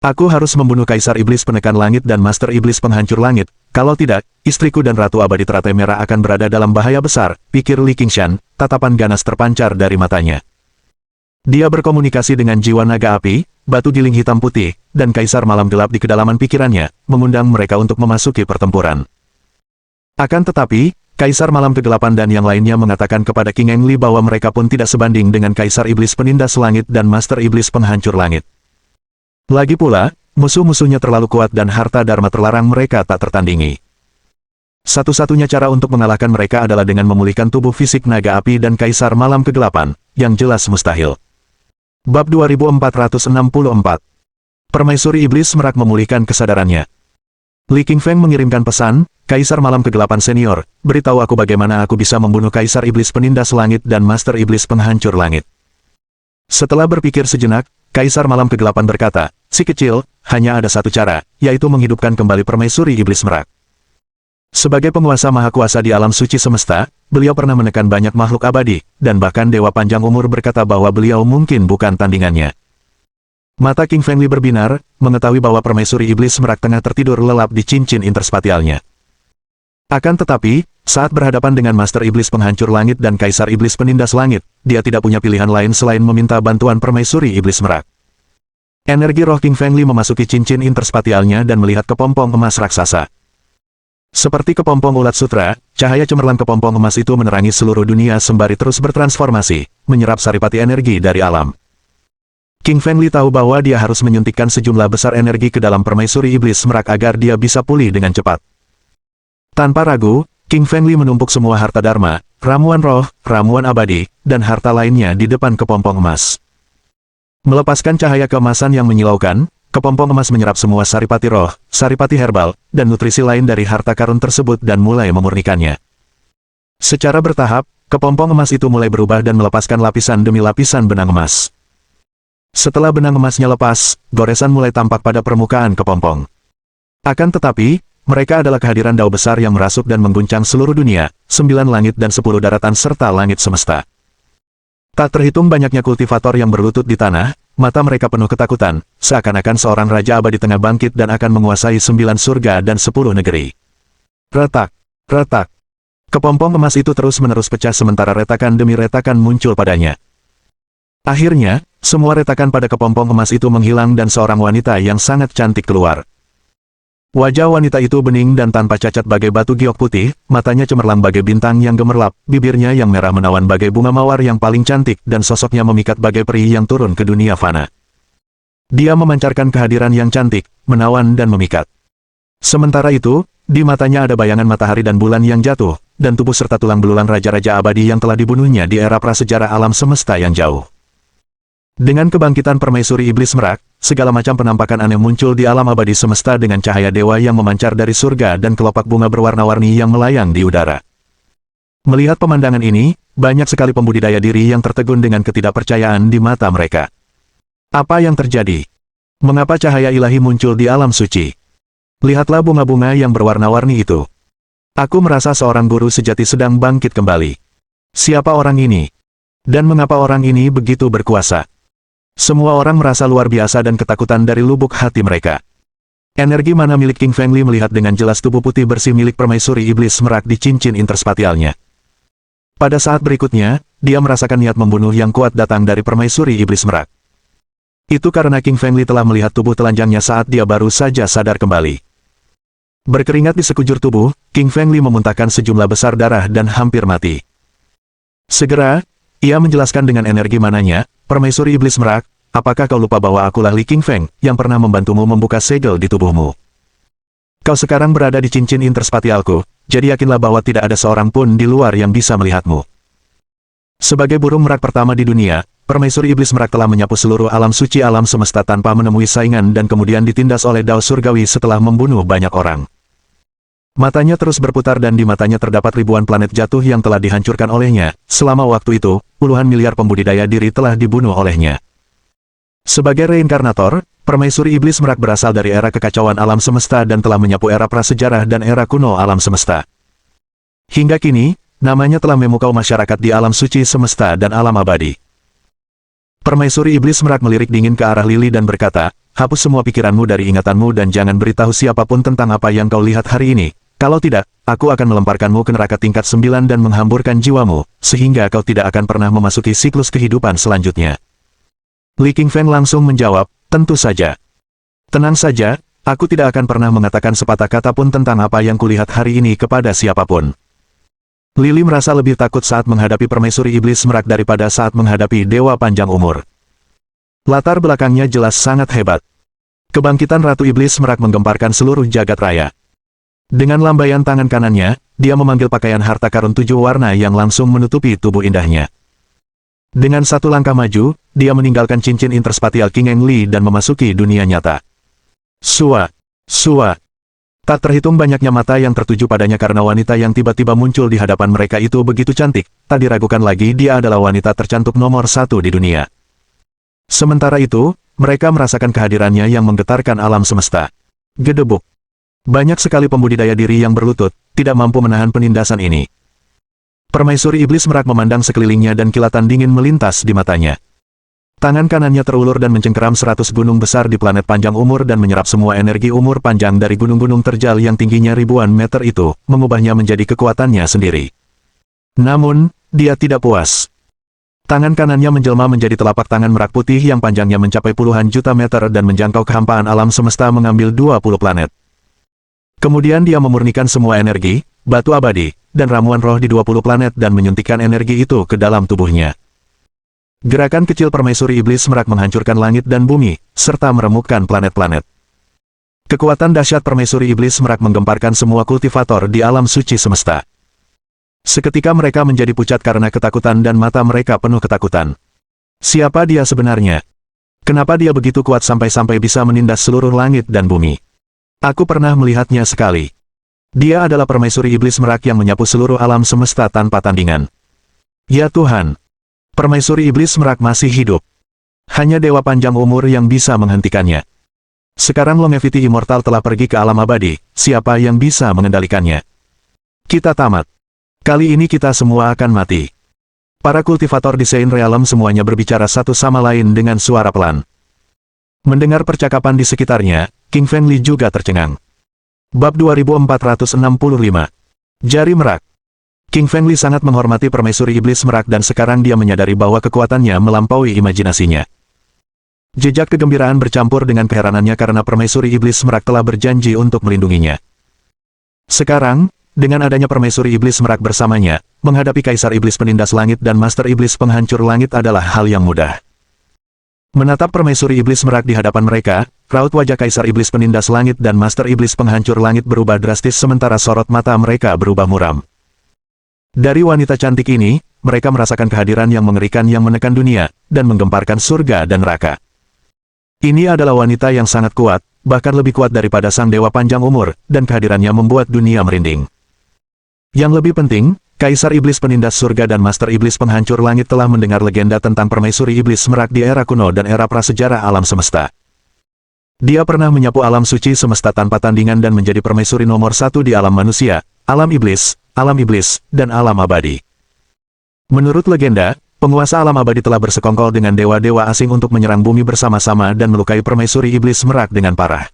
Aku harus membunuh Kaisar Iblis Penekan Langit dan Master Iblis Penghancur Langit, kalau tidak, istriku dan Ratu Abadi Teratai Merah akan berada dalam bahaya besar, pikir Li Qingshan, tatapan ganas terpancar dari matanya. Dia berkomunikasi dengan jiwa naga api, batu giling hitam putih, dan Kaisar Malam Gelap di kedalaman pikirannya, mengundang mereka untuk memasuki pertempuran. Akan tetapi, Kaisar Malam Kegelapan dan yang lainnya mengatakan kepada King Engli bahwa mereka pun tidak sebanding dengan Kaisar Iblis Penindas Langit dan Master Iblis Penghancur Langit. Lagi pula, musuh-musuhnya terlalu kuat dan harta dharma terlarang mereka tak tertandingi. Satu-satunya cara untuk mengalahkan mereka adalah dengan memulihkan tubuh fisik naga api dan Kaisar Malam Kegelapan, yang jelas mustahil. Bab 2464. Permaisuri Iblis Merak memulihkan kesadarannya. Li Qingfeng mengirimkan pesan, "Kaisar Malam Kegelapan Senior, beritahu aku bagaimana aku bisa membunuh Kaisar Iblis Penindas Langit dan Master Iblis Penghancur Langit." Setelah berpikir sejenak, Kaisar Malam Kegelapan berkata, "Si kecil, hanya ada satu cara, yaitu menghidupkan kembali Permaisuri Iblis Merak." Sebagai penguasa maha kuasa di alam suci semesta, beliau pernah menekan banyak makhluk abadi, dan bahkan Dewa Panjang Umur berkata bahwa beliau mungkin bukan tandingannya. Mata King Fengli berbinar, mengetahui bahwa Permaisuri Iblis Merak tengah tertidur lelap di cincin interspatialnya. Akan tetapi, saat berhadapan dengan Master Iblis Penghancur Langit dan Kaisar Iblis Penindas Langit, dia tidak punya pilihan lain selain meminta bantuan Permaisuri Iblis Merak. Energi roh King Fengli memasuki cincin interspatialnya dan melihat kepompong emas raksasa. Seperti kepompong ulat sutra, cahaya cemerlang kepompong emas itu menerangi seluruh dunia sembari terus bertransformasi, menyerap saripati energi dari alam. King Fengli tahu bahwa dia harus menyuntikkan sejumlah besar energi ke dalam Permaisuri Iblis Merak agar dia bisa pulih dengan cepat. Tanpa ragu, King Fengli menumpuk semua harta dharma, ramuan roh, ramuan abadi, dan harta lainnya di depan kepompong emas. Melepaskan cahaya keemasan yang menyilaukan, kepompong emas menyerap semua saripati roh, saripati herbal, dan nutrisi lain dari harta karun tersebut dan mulai memurnikannya. Secara bertahap, kepompong emas itu mulai berubah dan melepaskan lapisan demi lapisan benang emas. Setelah benang emasnya lepas, goresan mulai tampak pada permukaan kepompong. Akan tetapi, mereka adalah kehadiran dao besar yang merasuk dan mengguncang seluruh dunia, 9 langit dan 10 daratan serta langit semesta. Tak terhitung banyaknya kultivator yang berlutut di tanah, mata mereka penuh ketakutan, seakan-akan seorang Raja Abadi tengah bangkit dan akan menguasai 9 surga dan 10 negeri. Retak, retak. Kepompong emas itu terus-menerus pecah sementara retakan demi retakan muncul padanya. Akhirnya, semua retakan pada kepompong emas itu menghilang dan seorang wanita yang sangat cantik keluar. Wajah wanita itu bening dan tanpa cacat bagai batu giok putih, matanya cemerlang bagai bintang yang gemerlap, bibirnya yang merah menawan bagai bunga mawar yang paling cantik dan sosoknya memikat bagai peri yang turun ke dunia fana. Dia memancarkan kehadiran yang cantik, menawan dan memikat. Sementara itu, di matanya ada bayangan matahari dan bulan yang jatuh, dan tubuh serta tulang belulang raja-raja abadi yang telah dibunuhnya di era prasejarah alam semesta yang jauh. Dengan kebangkitan permaisuri iblis merak, segala macam penampakan aneh muncul di alam abadi semesta dengan cahaya dewa yang memancar dari surga dan kelopak bunga berwarna-warni yang melayang di udara. Melihat pemandangan ini, banyak sekali pembudidaya diri yang tertegun dengan ketidakpercayaan di mata mereka. Apa yang terjadi? Mengapa cahaya ilahi muncul di alam suci? Lihatlah bunga-bunga yang berwarna-warni itu. Aku merasa seorang guru sejati sedang bangkit kembali. Siapa orang ini? Dan mengapa orang ini begitu berkuasa? Semua orang merasa luar biasa dan ketakutan dari lubuk hati mereka. Energi mana milik King Feng Li melihat dengan jelas tubuh putih bersih milik permaisuri iblis merak di cincin interspatialnya. Pada saat berikutnya, dia merasakan niat membunuh yang kuat datang dari permaisuri iblis merak. Itu karena King Feng Li telah melihat tubuh telanjangnya saat dia baru saja sadar kembali. Berkeringat di sekujur tubuh, King Feng Li memuntahkan sejumlah besar darah dan hampir mati. Segera, ia menjelaskan dengan energi mananya, "Permaisuri iblis merak, apakah kau lupa bahwa akulah Li King Feng, yang pernah membantumu membuka segel di tubuhmu? Kau sekarang berada di cincin interspatialku, jadi yakinlah bahwa tidak ada seorang pun di luar yang bisa melihatmu." Sebagai burung merak pertama di dunia, permaisuri iblis merak telah menyapu seluruh alam suci alam semesta tanpa menemui saingan dan kemudian ditindas oleh Dao Surgawi setelah membunuh banyak orang. Matanya terus berputar dan di matanya terdapat ribuan planet jatuh yang telah dihancurkan olehnya. Selama waktu itu, puluhan miliar pembudidaya diri telah dibunuh olehnya. Sebagai reinkarnator, permaisuri iblis merak berasal dari era kekacauan alam semesta dan telah menyapu era prasejarah dan era kuno alam semesta. Hingga kini, namanya telah memukau masyarakat di alam suci semesta dan alam abadi. Permaisuri iblis merak melirik dingin ke arah Lili dan berkata, "Hapus semua pikiranmu dari ingatanmu dan jangan beritahu siapapun tentang apa yang kau lihat hari ini. Kalau tidak, aku akan melemparkanmu ke neraka tingkat 9 dan menghamburkan jiwamu, sehingga kau tidak akan pernah memasuki siklus kehidupan selanjutnya." Li King Feng langsung menjawab, "Tentu saja. Tenang saja, aku tidak akan pernah mengatakan sepatah kata pun tentang apa yang kulihat hari ini kepada siapapun." Lili merasa lebih takut saat menghadapi permaisuri iblis merak daripada saat menghadapi dewa panjang umur. Latar belakangnya jelas sangat hebat. Kebangkitan Ratu Iblis merak menggemparkan seluruh jagat raya. Dengan lambaian tangan kanannya, dia memanggil pakaian harta karun 7 warna yang langsung menutupi tubuh indahnya. Dengan satu langkah maju, dia meninggalkan cincin interspatial King Eng Li dan memasuki dunia nyata. Sua. Tak terhitung banyaknya mata yang tertuju padanya karena wanita yang tiba-tiba muncul di hadapan mereka itu begitu cantik, tak diragukan lagi dia adalah wanita tercantik nomor 1 di dunia. Sementara itu, mereka merasakan kehadirannya yang menggetarkan alam semesta. Gedebuk. Banyak sekali pembudidaya diri yang berlutut, tidak mampu menahan penindasan ini. Permaisuri iblis merak memandang sekelilingnya dan kilatan dingin melintas di matanya. Tangan kanannya terulur dan mencengkeram 100 gunung besar di planet panjang umur dan menyerap semua energi umur panjang dari gunung-gunung terjal yang tingginya ribuan meter itu, mengubahnya menjadi kekuatannya sendiri. Namun, dia tidak puas. Tangan kanannya menjelma menjadi telapak tangan merak putih yang panjangnya mencapai puluhan juta meter dan menjangkau kehampaan alam semesta mengambil 20 planet. Kemudian dia memurnikan semua energi, batu abadi, dan ramuan roh di 20 planet dan menyuntikkan energi itu ke dalam tubuhnya. Gerakan kecil permaisuri iblis merak menghancurkan langit dan bumi, serta meremukkan planet-planet. Kekuatan dahsyat permaisuri iblis merak menggemparkan semua kultivator di alam suci semesta. Seketika mereka menjadi pucat karena ketakutan dan mata mereka penuh ketakutan. Siapa dia sebenarnya? Kenapa dia begitu kuat sampai-sampai bisa menindas seluruh langit dan bumi? Aku pernah melihatnya sekali. Dia adalah permaisuri iblis merak yang menyapu seluruh alam semesta tanpa tandingan. Ya Tuhan! Permaisuri iblis merak masih hidup. Hanya dewa panjang umur yang bisa menghentikannya. Sekarang Longevity Immortal telah pergi ke alam abadi, siapa yang bisa mengendalikannya? Kita tamat. Kali ini kita semua akan mati. Para kultivator di Saint Realm semuanya berbicara satu sama lain dengan suara pelan. Mendengar percakapan di sekitarnya, King Feng Li juga tercengang. Bab 2465. Jari Merak. King Feng Li sangat menghormati permaisuri iblis merak dan sekarang dia menyadari bahwa kekuatannya melampaui imajinasinya. Jejak kegembiraan bercampur dengan keheranannya karena permaisuri iblis merak telah berjanji untuk melindunginya. Sekarang, dengan adanya permaisuri iblis merak bersamanya, menghadapi kaisar iblis penindas langit dan master iblis penghancur langit adalah hal yang mudah. Menatap permaisuri iblis merak di hadapan mereka, raut wajah kaisar iblis penindas langit dan master iblis penghancur langit berubah drastis sementara sorot mata mereka berubah muram. Dari wanita cantik ini, mereka merasakan kehadiran yang mengerikan yang menekan dunia, dan menggemparkan surga dan neraka. Ini adalah wanita yang sangat kuat, bahkan lebih kuat daripada sang dewa panjang umur, dan kehadirannya membuat dunia merinding. Yang lebih penting, Kaisar Iblis Penindas Surga dan Master Iblis Penghancur Langit telah mendengar legenda tentang permaisuri iblis merak di era kuno dan era prasejarah alam semesta. Dia pernah menyapu alam suci semesta tanpa tandingan dan menjadi permaisuri nomor 1 di alam manusia, alam iblis, dan alam abadi. Menurut legenda, penguasa alam abadi telah bersekongkol dengan dewa-dewa asing untuk menyerang bumi bersama-sama dan melukai permaisuri iblis merak dengan parah.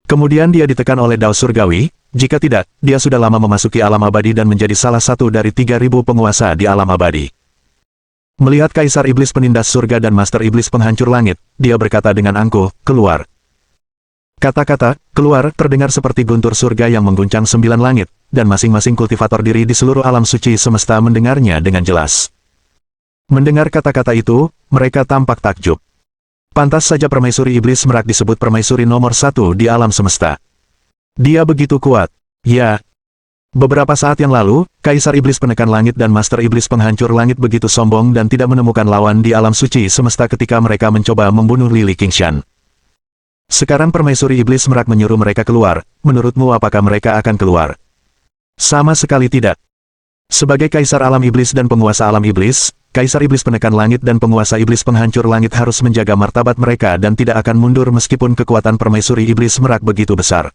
Kemudian dia ditekan oleh Dao Surgawi, jika tidak, dia sudah lama memasuki alam abadi dan menjadi salah satu dari 3.000 penguasa di alam abadi. Melihat Kaisar Iblis Penindas Surga dan Master Iblis Penghancur Langit, dia berkata dengan angkuh, "Keluar." Kata-kata, "keluar" terdengar seperti guntur surga yang mengguncang 9 langit, dan masing-masing kultivator diri di seluruh alam suci semesta mendengarnya dengan jelas. Mendengar kata-kata itu, mereka tampak takjub. Pantas saja permaisuri iblis merak disebut permaisuri nomor 1 di alam semesta. Dia begitu kuat. Ya. Beberapa saat yang lalu, Kaisar Iblis Penekan Langit dan Master Iblis Penghancur Langit begitu sombong dan tidak menemukan lawan di alam suci semesta ketika mereka mencoba membunuh Lily Qingshan. Sekarang permaisuri iblis merak menyuruh mereka keluar, menurutmu apakah mereka akan keluar? Sama sekali tidak. Sebagai Kaisar Alam Iblis dan Penguasa Alam Iblis, Kaisar Iblis Penekan Langit dan Penguasa Iblis Penghancur Langit harus menjaga martabat mereka dan tidak akan mundur meskipun kekuatan permaisuri iblis merak begitu besar.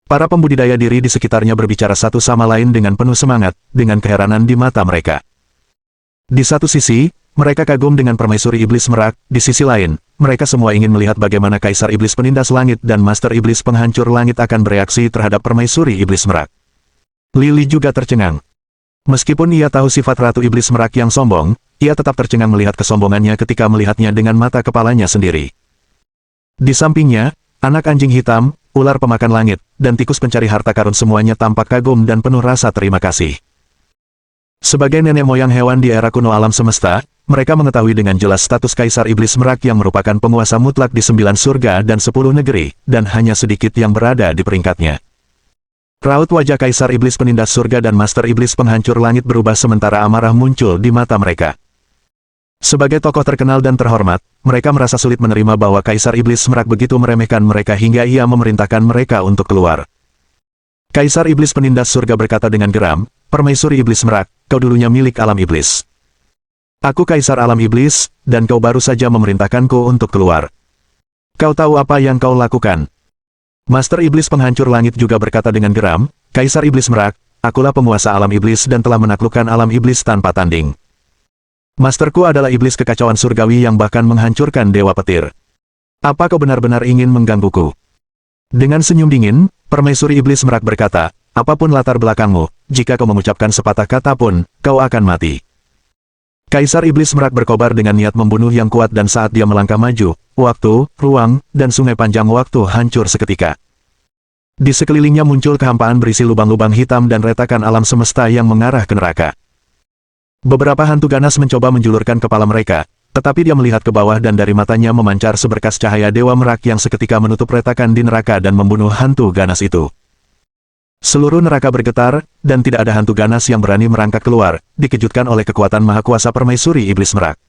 Para pembudidaya diri di sekitarnya berbicara satu sama lain dengan penuh semangat, dengan keheranan di mata mereka. Di satu sisi, mereka kagum dengan permaisuri iblis merak, di sisi lain, mereka semua ingin melihat bagaimana Kaisar Iblis Penindas Langit dan Master Iblis Penghancur Langit akan bereaksi terhadap permaisuri iblis merak. Lily juga tercengang. Meskipun ia tahu sifat Ratu Iblis Merak yang sombong, ia tetap tercengang melihat kesombongannya ketika melihatnya dengan mata kepalanya sendiri. Di sampingnya, anak anjing hitam, ular pemakan langit, dan tikus pencari harta karun semuanya tampak kagum dan penuh rasa terima kasih. Sebagai nenek moyang hewan di era kuno alam semesta, mereka mengetahui dengan jelas status Kaisar Iblis Merak yang merupakan penguasa mutlak di 9 surga dan 10 negeri, dan hanya sedikit yang berada di peringkatnya. Raut wajah Kaisar Iblis Penindas Surga dan Master Iblis Penghancur Langit berubah sementara amarah muncul di mata mereka. Sebagai tokoh terkenal dan terhormat, mereka merasa sulit menerima bahwa Kaisar Iblis Merak begitu meremehkan mereka hingga ia memerintahkan mereka untuk keluar. Kaisar Iblis Penindas Surga berkata dengan geram, "Permaisuri Iblis Merak, kau dulunya milik alam iblis. Aku Kaisar Alam Iblis, dan kau baru saja memerintahkanku untuk keluar. Kau tahu apa yang kau lakukan?" Master Iblis Penghancur Langit juga berkata dengan geram, "Kaisar Iblis Merak, akulah penguasa alam iblis dan telah menaklukkan alam iblis tanpa tanding. Masterku adalah iblis kekacauan surgawi yang bahkan menghancurkan dewa petir. Apa kau benar-benar ingin menggangguku?" Dengan senyum dingin, permaisuri iblis merak berkata, "Apapun latar belakangmu, jika kau mengucapkan sepatah kata pun, kau akan mati." Kaisar Iblis Merak berkobar dengan niat membunuh yang kuat dan saat dia melangkah maju, waktu, ruang, dan sungai panjang waktu hancur seketika. Di sekelilingnya muncul kehampaan berisi lubang-lubang hitam dan retakan alam semesta yang mengarah ke neraka. Beberapa hantu ganas mencoba menjulurkan kepala mereka, tetapi dia melihat ke bawah dan dari matanya memancar seberkas cahaya Dewa Merak yang seketika menutup retakan di neraka dan membunuh hantu ganas itu. Seluruh neraka bergetar, dan tidak ada hantu ganas yang berani merangkak keluar, dikejutkan oleh kekuatan maha kuasa permaisuri Iblis Merak.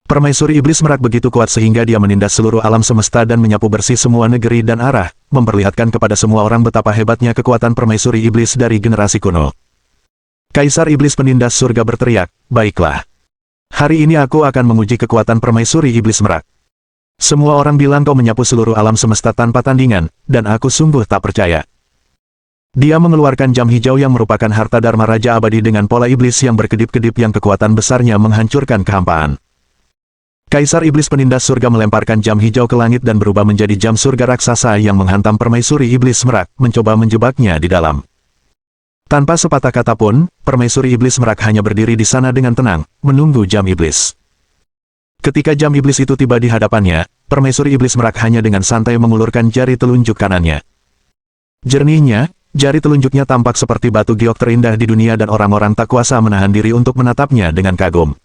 Permaisuri Iblis Merak begitu kuat sehingga dia menindas seluruh alam semesta dan menyapu bersih semua negeri dan arah, memperlihatkan kepada semua orang betapa hebatnya kekuatan permaisuri iblis dari generasi kuno. Kaisar Iblis Penindas Surga berteriak, "Baiklah. Hari ini aku akan menguji kekuatan permaisuri Iblis Merak. Semua orang bilang kau menyapu seluruh alam semesta tanpa tandingan, dan aku sungguh tak percaya." Dia mengeluarkan jam hijau yang merupakan harta Dharma Raja Abadi dengan pola iblis yang berkedip-kedip yang kekuatan besarnya menghancurkan kehampaan. Kaisar Iblis Penindas Surga melemparkan jam hijau ke langit dan berubah menjadi jam surga raksasa yang menghantam permaisuri Iblis Merak, mencoba menjebaknya di dalam. Tanpa sepatah kata pun, permaisuri Iblis Merak hanya berdiri di sana dengan tenang, menunggu jam iblis. Ketika jam iblis itu tiba di hadapannya, permaisuri Iblis Merak hanya dengan santai mengulurkan jari telunjuk kanannya. Jernihnya, jari telunjuknya tampak seperti batu giok terindah di dunia dan orang-orang tak kuasa menahan diri untuk menatapnya dengan kagum.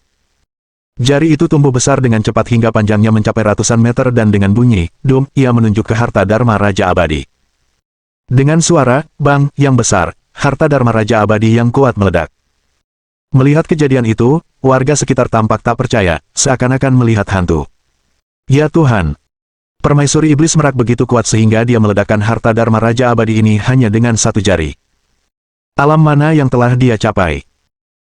Jari itu tumbuh besar dengan cepat hingga panjangnya mencapai ratusan meter dan dengan bunyi, dum, ia menunjuk ke harta Dharma Raja Abadi. Dengan suara, bang, yang besar, harta Dharma Raja Abadi yang kuat meledak. Melihat kejadian itu, warga sekitar tampak tak percaya, seakan-akan melihat hantu. Ya Tuhan! Permaisuri iblis merak begitu kuat sehingga dia meledakkan harta Dharma Raja Abadi ini hanya dengan satu jari. Alam mana yang telah dia capai?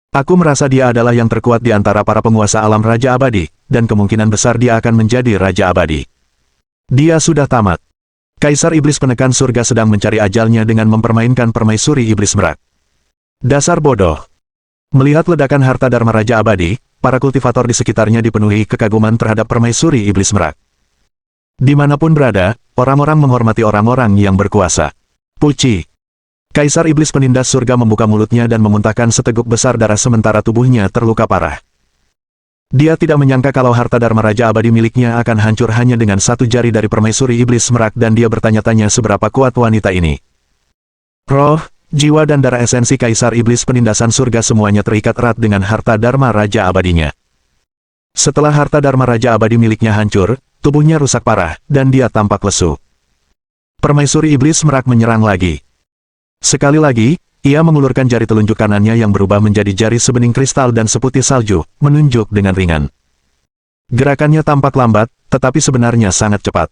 Aku merasa dia adalah yang terkuat di antara para penguasa alam Raja Abadi, dan kemungkinan besar dia akan menjadi Raja Abadi. Dia sudah tamat. Kaisar Iblis Penekan Surga sedang mencari ajalnya dengan mempermainkan permaisuri iblis merak. Dasar bodoh! Melihat ledakan harta Dharma Raja Abadi, para kultivator di sekitarnya dipenuhi kekaguman terhadap permaisuri iblis merak. Dimanapun berada, orang-orang menghormati orang-orang yang berkuasa. Puci! Kaisar Iblis Penindas Surga membuka mulutnya dan memuntahkan seteguk besar darah sementara tubuhnya terluka parah. Dia tidak menyangka kalau harta Dharma Raja Abadi miliknya akan hancur hanya dengan satu jari dari permaisuri iblis merak dan dia bertanya-tanya seberapa kuat wanita ini. Roh, jiwa dan darah esensi Kaisar Iblis Penindasan Surga semuanya terikat erat dengan harta Dharma Raja Abadinya. Setelah harta Dharma Raja Abadi miliknya hancur, tubuhnya rusak parah, dan dia tampak lesu. Permaisuri iblis merak menyerang lagi. Sekali lagi, ia mengulurkan jari telunjuk kanannya yang berubah menjadi jari sebening kristal dan seputih salju, menunjuk dengan ringan. Gerakannya tampak lambat, tetapi sebenarnya sangat cepat.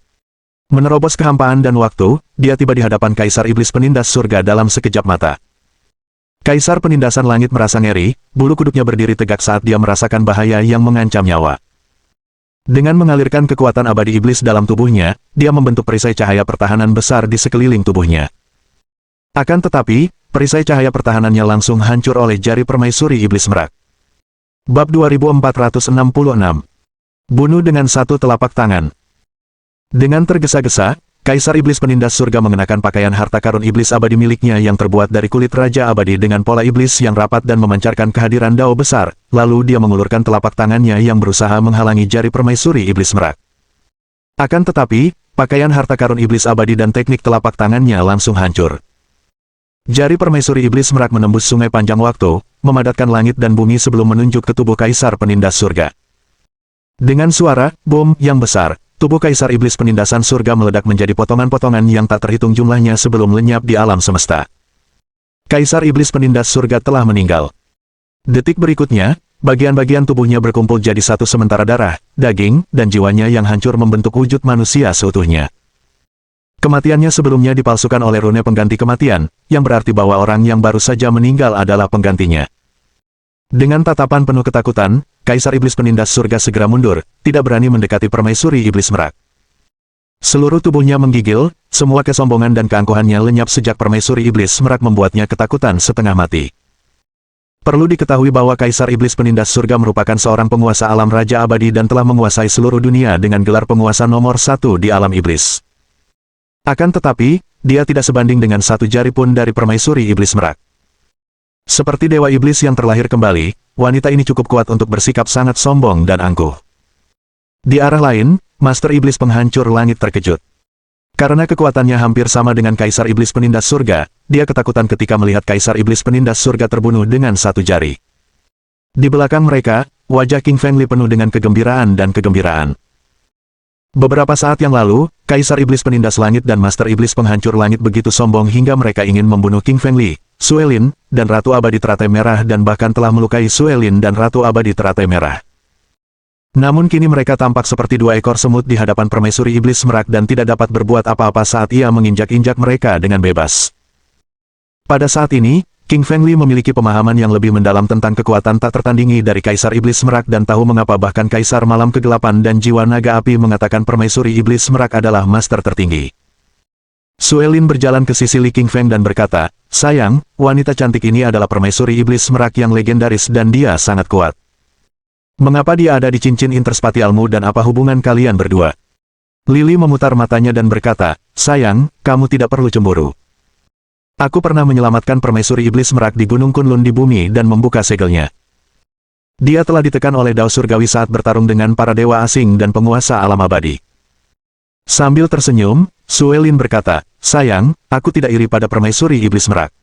Menerobos kehampaan dan waktu, dia tiba di hadapan Kaisar Iblis Penindas Surga dalam sekejap mata. Kaisar Penindasan Langit merasa ngeri, bulu kuduknya berdiri tegak saat dia merasakan bahaya yang mengancam nyawa. Dengan mengalirkan kekuatan abadi iblis dalam tubuhnya, dia membentuk perisai cahaya pertahanan besar di sekeliling tubuhnya. Akan tetapi, perisai cahaya pertahanannya langsung hancur oleh jari permaisuri iblis merak. Bab 2466. Bunuh dengan satu telapak tangan. Dengan tergesa-gesa, Kaisar Iblis Penindas Surga mengenakan pakaian harta karun iblis abadi miliknya yang terbuat dari kulit Raja Abadi dengan pola iblis yang rapat dan memancarkan kehadiran dao besar, lalu dia mengulurkan telapak tangannya yang berusaha menghalangi jari permaisuri iblis merak. Akan tetapi, pakaian harta karun iblis abadi dan teknik telapak tangannya langsung hancur. Jari permaisuri iblis merak menembus sungai panjang waktu, memadatkan langit dan bumi sebelum menunjuk ke tubuh Kaisar Penindas Surga. Dengan suara bom yang besar, tubuh Kaisar Iblis Penindasan Surga meledak menjadi potongan-potongan yang tak terhitung jumlahnya sebelum lenyap di alam semesta. Kaisar Iblis Penindas Surga telah meninggal. Detik berikutnya, bagian-bagian tubuhnya berkumpul jadi satu sementara darah, daging, dan jiwanya yang hancur membentuk wujud manusia seutuhnya. Kematiannya sebelumnya dipalsukan oleh rune pengganti kematian, yang berarti bahwa orang yang baru saja meninggal adalah penggantinya. Dengan tatapan penuh ketakutan, Kaisar Iblis Penindas Surga segera mundur, tidak berani mendekati permaisuri iblis merak. Seluruh tubuhnya menggigil, semua kesombongan dan keangkuhannya lenyap sejak permaisuri iblis merak membuatnya ketakutan setengah mati. Perlu diketahui bahwa Kaisar Iblis Penindas Surga merupakan seorang penguasa alam Raja Abadi dan telah menguasai seluruh dunia dengan gelar penguasa nomor 1 di alam iblis. Akan tetapi, dia tidak sebanding dengan satu jari pun dari permaisuri iblis merak. Seperti dewa iblis yang terlahir kembali, wanita ini cukup kuat untuk bersikap sangat sombong dan angkuh. Di arah lain, Master Iblis Penghancur Langit terkejut. Karena kekuatannya hampir sama dengan Kaisar Iblis Penindas Surga, dia ketakutan ketika melihat Kaisar Iblis Penindas Surga terbunuh dengan satu jari. Di belakang mereka, wajah King Fengli penuh dengan kegembiraan dan kegembiraan. Beberapa saat yang lalu, Kaisar Iblis Penindas Langit dan Master Iblis Penghancur Langit begitu sombong hingga mereka ingin membunuh King Fengli, Suelin, dan Ratu Abadi Teratai Merah dan bahkan telah melukai Suelin dan Ratu Abadi Teratai Merah. Namun kini mereka tampak seperti dua ekor semut di hadapan permaisuri iblis merak dan tidak dapat berbuat apa-apa saat ia menginjak-injak mereka dengan bebas. Pada saat ini, King Fengli memiliki pemahaman yang lebih mendalam tentang kekuatan tak tertandingi dari Kaisar Iblis Merak dan tahu mengapa bahkan Kaisar Malam Kegelapan dan Jiwa Naga Api mengatakan permaisuri iblis merak adalah master tertinggi. Suelin berjalan ke sisi Li King Feng dan berkata, "Sayang, wanita cantik ini adalah permaisuri iblis merak yang legendaris dan dia sangat kuat. Mengapa dia ada di cincin interspatialmu dan apa hubungan kalian berdua?" Lili memutar matanya dan berkata, "Sayang, kamu tidak perlu cemburu. Aku pernah menyelamatkan permaisuri iblis merak di Gunung Kunlun di bumi dan membuka segelnya. Dia telah ditekan oleh Dao Surgawi saat bertarung dengan para dewa asing dan penguasa alam abadi." Sambil tersenyum, Suelin berkata, "Sayang, aku tidak iri pada permaisuri iblis merak.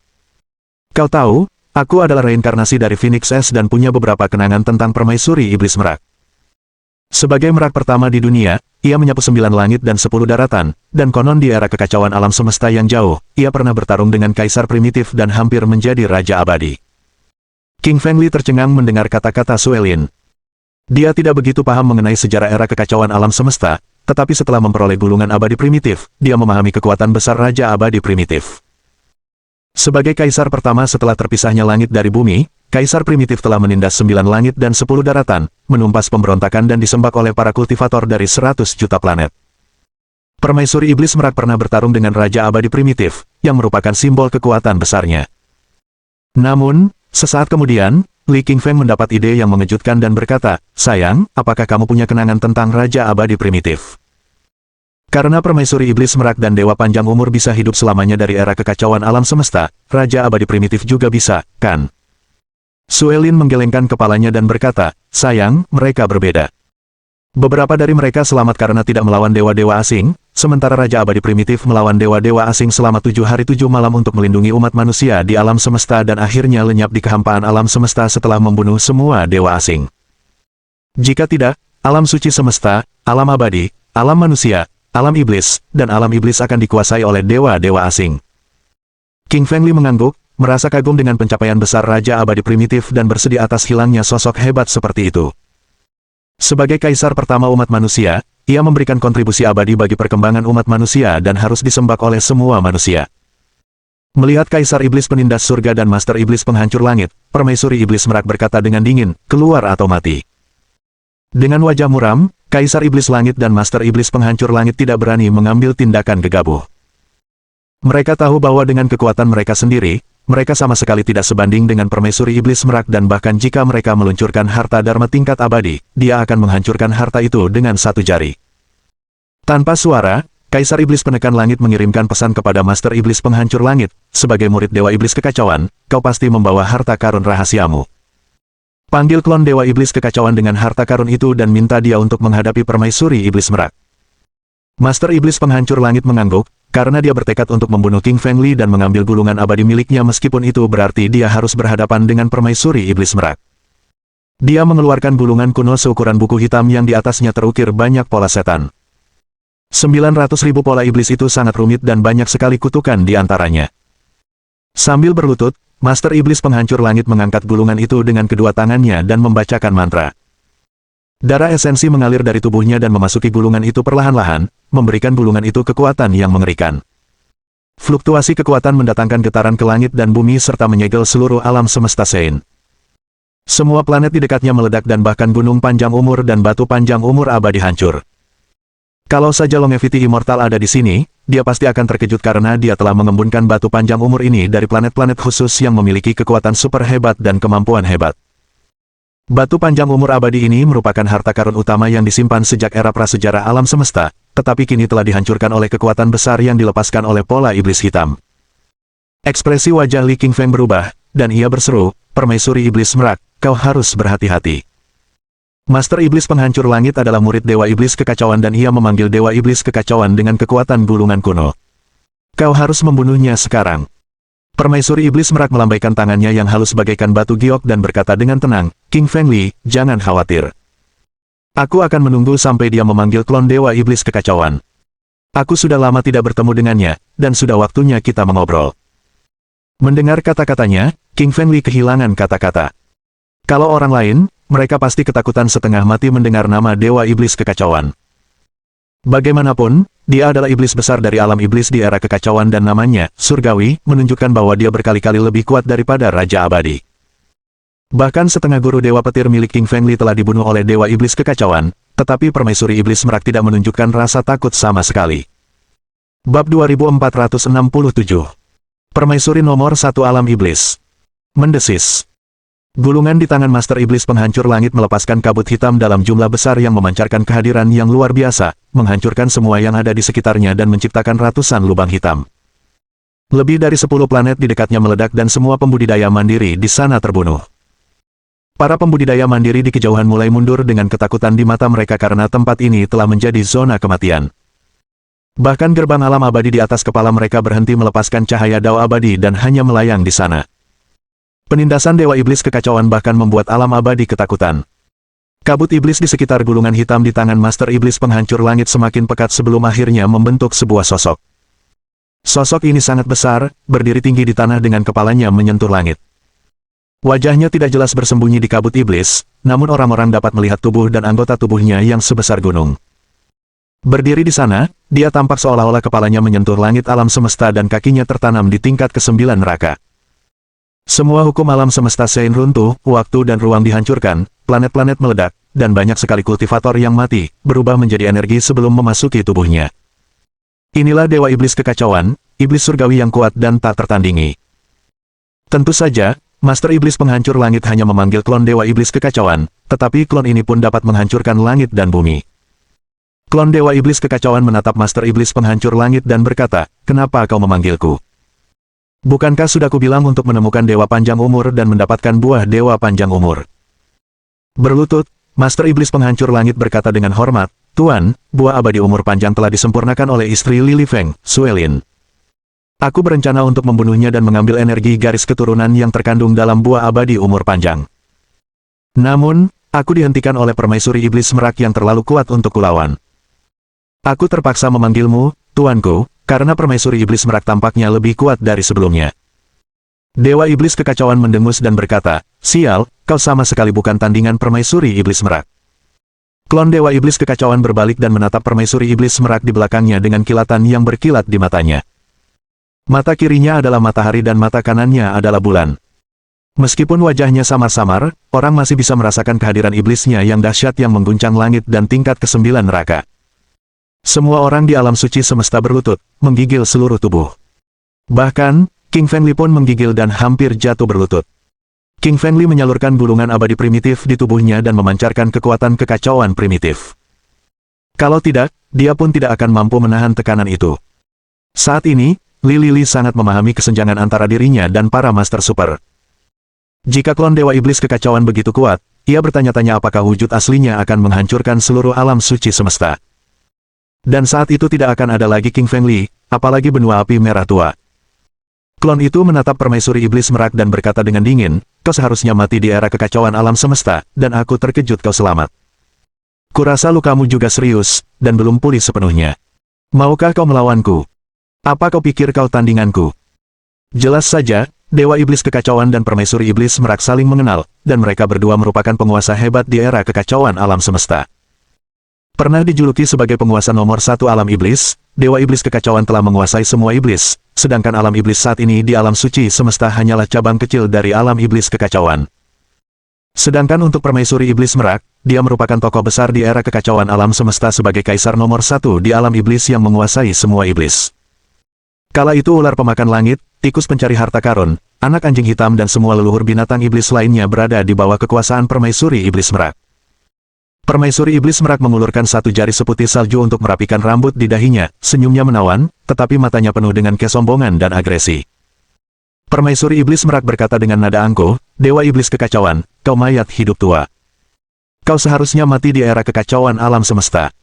Kau tahu, aku adalah reinkarnasi dari Phoenix S dan punya beberapa kenangan tentang permaisuri iblis merak. Sebagai merak pertama di dunia, ia menyapu 9 langit dan 10 daratan, dan konon di era kekacauan alam semesta yang jauh, ia pernah bertarung dengan kaisar primitif dan hampir menjadi raja abadi. King Fengli tercengang mendengar kata-kata Suelin. Dia tidak begitu paham mengenai sejarah era kekacauan alam semesta, tetapi setelah memperoleh gulungan abadi primitif, dia memahami kekuatan besar Raja Abadi Primitif. Sebagai kaisar pertama setelah terpisahnya langit dari bumi, kaisar primitif telah menindas 9 langit dan 10 daratan, menumpas pemberontakan dan disembah oleh para kultivator dari 100 juta planet. Permaisuri Iblis Merak pernah bertarung dengan Raja Abadi Primitif, yang merupakan simbol kekuatan besarnya. Namun, sesaat kemudian, Li Qingfeng mendapat ide yang mengejutkan dan berkata, "Sayang, apakah kamu punya kenangan tentang Raja Abadi Primitif?" Karena Permaisuri Iblis Merak dan Dewa Panjang Umur bisa hidup selamanya dari era kekacauan alam semesta, Raja Abadi Primitif juga bisa, kan? Suelin menggelengkan kepalanya dan berkata, "Sayang, mereka berbeda. Beberapa dari mereka selamat karena tidak melawan dewa-dewa asing, sementara Raja Abadi Primitif melawan dewa-dewa asing selama 7 hari 7 malam untuk melindungi umat manusia di alam semesta dan akhirnya lenyap di kehampaan alam semesta setelah membunuh semua dewa asing. Jika tidak, alam suci semesta, alam abadi, alam manusia, alam iblis, dan alam iblis akan dikuasai oleh dewa-dewa asing." King Fengli mengangguk, merasa kagum dengan pencapaian besar Raja Abadi Primitif dan bersedih atas hilangnya sosok hebat seperti itu. Sebagai kaisar pertama umat manusia, ia memberikan kontribusi abadi bagi perkembangan umat manusia dan harus disembah oleh semua manusia. Melihat Kaisar Iblis Penindas Surga dan Master Iblis Penghancur Langit, Permaisuri Iblis Merak berkata dengan dingin, "Keluar atau mati." Dengan wajah muram, Kaisar Iblis Langit dan Master Iblis Penghancur Langit tidak berani mengambil tindakan gegabah. Mereka tahu bahwa dengan kekuatan mereka sendiri, mereka sama sekali tidak sebanding dengan Permaisuri Iblis Merak dan bahkan jika mereka meluncurkan harta Dharma tingkat abadi, dia akan menghancurkan harta itu dengan satu jari. Tanpa suara, Kaisar Iblis Penekan Langit mengirimkan pesan kepada Master Iblis Penghancur Langit, "Sebagai murid Dewa Iblis Kekacauan, kau pasti membawa harta karun rahasiamu. Panggil klon Dewa Iblis Kekacauan dengan harta karun itu dan minta dia untuk menghadapi Permaisuri Iblis Merak." Master Iblis Penghancur Langit mengangguk, karena dia bertekad untuk membunuh King Fengli dan mengambil gulungan abadi miliknya meskipun itu berarti dia harus berhadapan dengan Permaisuri Iblis Merak. Dia mengeluarkan gulungan kuno seukuran buku hitam yang di atasnya terukir banyak pola setan. 900.000 pola iblis itu sangat rumit dan banyak sekali kutukan di antaranya. Sambil berlutut, Master Iblis Penghancur Langit mengangkat gulungan itu dengan kedua tangannya dan membacakan mantra. Darah esensi mengalir dari tubuhnya dan memasuki gulungan itu perlahan-lahan, memberikan gulungan itu kekuatan yang mengerikan. Fluktuasi kekuatan mendatangkan getaran ke langit dan bumi serta menyegel seluruh alam semesta Sein. Semua planet di dekatnya meledak dan bahkan gunung panjang umur dan batu panjang umur abadi hancur. Kalau saja Longevity Immortal ada di sini, dia pasti akan terkejut karena dia telah mengembunkan batu panjang umur ini dari planet-planet khusus yang memiliki kekuatan super hebat dan kemampuan hebat. Batu panjang umur abadi ini merupakan harta karun utama yang disimpan sejak era prasejarah alam semesta, tetapi kini telah dihancurkan oleh kekuatan besar yang dilepaskan oleh pola iblis hitam. Ekspresi wajah Li Qingfeng berubah, dan ia berseru, "Permaisuri Iblis Merak, kau harus berhati-hati." Master Iblis Penghancur Langit adalah murid Dewa Iblis Kekacauan dan ia memanggil Dewa Iblis Kekacauan dengan kekuatan gulungan kuno. "Kau harus membunuhnya sekarang." Permaisuri Iblis Merak melambaikan tangannya yang halus bagaikan batu giok dan berkata dengan tenang, "King Fengli, jangan khawatir. Aku akan menunggu sampai dia memanggil klon Dewa Iblis Kekacauan. Aku sudah lama tidak bertemu dengannya, dan sudah waktunya kita mengobrol." Mendengar kata-katanya, King Fengli kehilangan kata-kata. Kalau orang lain, mereka pasti ketakutan setengah mati mendengar nama Dewa Iblis Kekacauan. Bagaimanapun, dia adalah iblis besar dari alam iblis di era kekacauan dan namanya, surgawi, menunjukkan bahwa dia berkali-kali lebih kuat daripada Raja Abadi. Bahkan setengah guru Dewa Petir milik King Fengli telah dibunuh oleh Dewa Iblis Kekacauan, tetapi Permaisuri Iblis Merak tidak menunjukkan rasa takut sama sekali. Bab 2467. Permaisuri nomor 1 Alam Iblis. Mendesis. Gulungan di tangan Master Iblis Penghancur Langit melepaskan kabut hitam dalam jumlah besar yang memancarkan kehadiran yang luar biasa, menghancurkan semua yang ada di sekitarnya dan menciptakan ratusan lubang hitam. Lebih dari 10 planet di dekatnya meledak dan semua pembudidaya mandiri di sana terbunuh. Para pembudidaya mandiri di kejauhan mulai mundur dengan ketakutan di mata mereka karena tempat ini telah menjadi zona kematian. Bahkan gerbang alam abadi di atas kepala mereka berhenti melepaskan cahaya dao abadi dan hanya melayang di sana. Penindasan Dewa Iblis Kekacauan bahkan membuat alam abadi ketakutan. Kabut iblis di sekitar gulungan hitam di tangan Master Iblis Penghancur Langit semakin pekat sebelum akhirnya membentuk sebuah sosok. Sosok ini sangat besar, berdiri tinggi di tanah dengan kepalanya menyentuh langit. Wajahnya tidak jelas bersembunyi di kabut iblis, namun orang-orang dapat melihat tubuh dan anggota tubuhnya yang sebesar gunung. Berdiri di sana, dia tampak seolah-olah kepalanya menyentuh langit alam semesta dan kakinya tertanam di tingkat ke-9 neraka. Semua hukum alam semesta Sein runtuh, waktu dan ruang dihancurkan, planet-planet meledak, dan banyak sekali kultivator yang mati, berubah menjadi energi sebelum memasuki tubuhnya. Inilah Dewa Iblis Kekacauan, iblis surgawi yang kuat dan tak tertandingi. Tentu saja, Master Iblis Penghancur Langit hanya memanggil klon Dewa Iblis Kekacauan, tetapi klon ini pun dapat menghancurkan langit dan bumi. Klon Dewa Iblis Kekacauan menatap Master Iblis Penghancur Langit dan berkata, "Kenapa kau memanggilku? Bukankah sudah kubilang untuk menemukan Dewa Panjang Umur dan mendapatkan buah Dewa Panjang Umur?" Berlutut, Master Iblis Penghancur Langit berkata dengan hormat, "Tuan, buah abadi umur panjang telah disempurnakan oleh istri Lili Feng, Suelin. Aku berencana untuk membunuhnya dan mengambil energi garis keturunan yang terkandung dalam buah abadi umur panjang. Namun, aku dihentikan oleh permaisuri iblis merak yang terlalu kuat untuk kulawan. Aku terpaksa memanggilmu, tuanku, karena permaisuri iblis merak tampaknya lebih kuat dari sebelumnya." Dewa Iblis Kekacauan mendengus dan berkata, "Sial, kau sama sekali bukan tandingan permaisuri iblis merak." Klon Dewa Iblis Kekacauan berbalik dan menatap permaisuri iblis merak di belakangnya dengan kilatan yang berkilat di matanya. Mata kirinya adalah matahari dan mata kanannya adalah bulan. Meskipun wajahnya samar-samar, orang masih bisa merasakan kehadiran iblisnya yang dahsyat yang mengguncang langit dan tingkat ke-9 neraka. Semua orang di alam suci semesta berlutut, menggigil seluruh tubuh. Bahkan, King Fengli pun menggigil dan hampir jatuh berlutut. King Fengli menyalurkan bulungan abadi primitif di tubuhnya dan memancarkan kekuatan kekacauan primitif. Kalau tidak, dia pun tidak akan mampu menahan tekanan itu. Saat ini, Li Lili sangat memahami kesenjangan antara dirinya dan para Master Super. Jika klon Dewa Iblis Kekacauan begitu kuat, ia bertanya-tanya apakah wujud aslinya akan menghancurkan seluruh alam suci semesta. Dan saat itu tidak akan ada lagi King Fengli, apalagi benua api merah tua. Klon itu menatap permaisuri iblis merak dan berkata dengan dingin, "Kau seharusnya mati di era kekacauan alam semesta, dan aku terkejut kau selamat. Kurasa lukamu juga serius, dan belum pulih sepenuhnya. Maukah kau melawanku? Apa kau pikir kau tandinganku?" Jelas saja, Dewa Iblis Kekacauan dan Permaisuri Iblis Merak saling mengenal, dan mereka berdua merupakan penguasa hebat di era kekacauan alam semesta. Pernah dijuluki sebagai penguasa nomor 1 alam iblis, Dewa Iblis Kekacauan telah menguasai semua iblis, sedangkan alam iblis saat ini di alam suci semesta hanyalah cabang kecil dari alam iblis kekacauan. Sedangkan untuk Permaisuri Iblis Merak, dia merupakan tokoh besar di era kekacauan alam semesta sebagai kaisar nomor 1 di alam iblis yang menguasai semua iblis. Kala itu ular pemakan langit, tikus pencari harta karun, anak anjing hitam dan semua leluhur binatang iblis lainnya berada di bawah kekuasaan Permaisuri Iblis Merak. Permaisuri Iblis Merak mengulurkan satu jari seputih salju untuk merapikan rambut di dahinya, senyumnya menawan, tetapi matanya penuh dengan kesombongan dan agresi. Permaisuri Iblis Merak berkata dengan nada angkuh, "Dewa Iblis Kekacauan, kau mayat hidup tua. Kau seharusnya mati di era kekacauan alam semesta.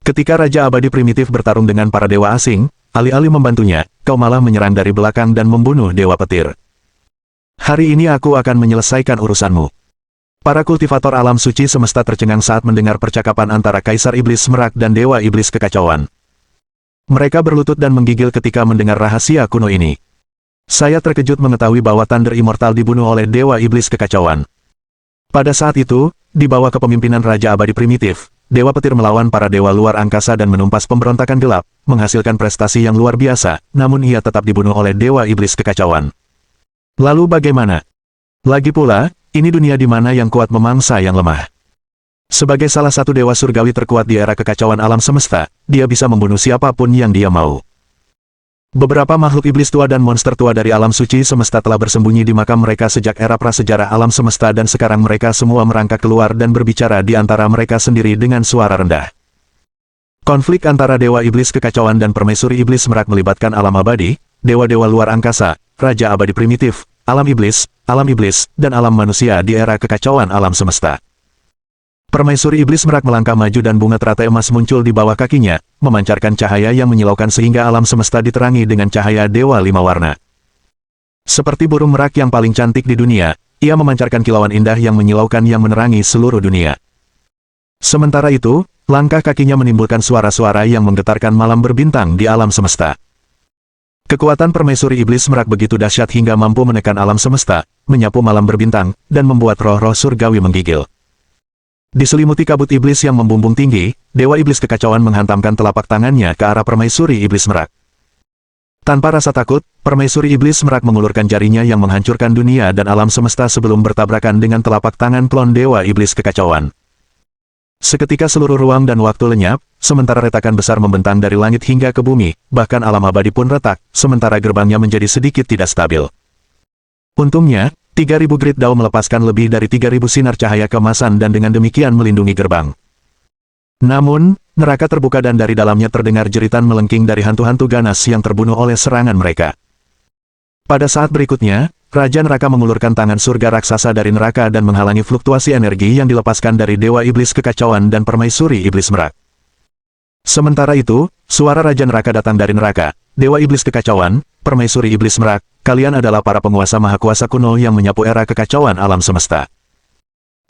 Ketika Raja Abadi Primitif bertarung dengan para dewa asing, alih-alih membantunya, kau malah menyerang dari belakang dan membunuh Dewa Petir. Hari ini aku akan menyelesaikan urusanmu." Para kultivator alam suci semesta tercengang saat mendengar percakapan antara Kaisar Iblis Merak dan Dewa Iblis Kekacauan. Mereka berlutut dan menggigil ketika mendengar rahasia kuno ini. Saya terkejut mengetahui bahwa Thunder Immortal dibunuh oleh Dewa Iblis Kekacauan. Pada saat itu, di bawah kepemimpinan Raja Abadi Primitif, Dewa Petir melawan para dewa luar angkasa dan menumpas pemberontakan gelap, menghasilkan prestasi yang luar biasa, namun ia tetap dibunuh oleh Dewa Iblis Kekacauan. Lalu bagaimana? Lagi pula, ini dunia di mana yang kuat memangsa yang lemah. Sebagai salah satu dewa surgawi terkuat di era kekacauan alam semesta, dia bisa membunuh siapapun yang dia mau. Beberapa makhluk iblis tua dan monster tua dari alam suci semesta telah bersembunyi di makam mereka sejak era prasejarah alam semesta dan sekarang mereka semua merangkak keluar dan berbicara di antara mereka sendiri dengan suara rendah. Konflik antara Dewa Iblis Kekacauan dan Permaisuri Iblis Merak melibatkan alam abadi, dewa-dewa luar angkasa, Raja Abadi Primitif, alam iblis, dan alam manusia di era kekacauan alam semesta. Permaisuri Iblis Merak melangkah maju dan bunga teratai emas muncul di bawah kakinya, memancarkan cahaya yang menyilaukan sehingga alam semesta diterangi dengan cahaya Dewa 5 warna. Seperti burung merak yang paling cantik di dunia, ia memancarkan kilauan indah yang menyilaukan yang menerangi seluruh dunia. Sementara itu, langkah kakinya menimbulkan suara-suara yang menggetarkan malam berbintang di alam semesta. Kekuatan Permaisuri Iblis Merak begitu dahsyat hingga mampu menekan alam semesta, menyapu malam berbintang, dan membuat roh-roh surgawi menggigil. Diselimuti kabut iblis yang membumbung tinggi, Dewa Iblis Kekacauan menghantamkan telapak tangannya ke arah Permaisuri Iblis Merak. Tanpa rasa takut, Permaisuri Iblis Merak mengulurkan jarinya yang menghancurkan dunia dan alam semesta sebelum bertabrakan dengan telapak tangan klon Dewa Iblis Kekacauan. Seketika seluruh ruang dan waktu lenyap, sementara retakan besar membentang dari langit hingga ke bumi, bahkan alam abadi pun retak, sementara gerbangnya menjadi sedikit tidak stabil. Untungnya, 3.000 Grid Dao melepaskan lebih dari 3.000 sinar cahaya keemasan dan dengan demikian melindungi gerbang. Namun, neraka terbuka dan dari dalamnya terdengar jeritan melengking dari hantu-hantu ganas yang terbunuh oleh serangan mereka. Pada saat berikutnya, Raja Neraka mengulurkan tangan surga raksasa dari neraka dan menghalangi fluktuasi energi yang dilepaskan dari Dewa Iblis Kekacauan dan Permaisuri Iblis Merak. Sementara itu, suara Raja Neraka datang dari neraka. Dewa Iblis Kekacauan, Permaisuri Iblis Merak, kalian adalah para penguasa maha kuasa kuno yang menyapu era kekacauan alam semesta.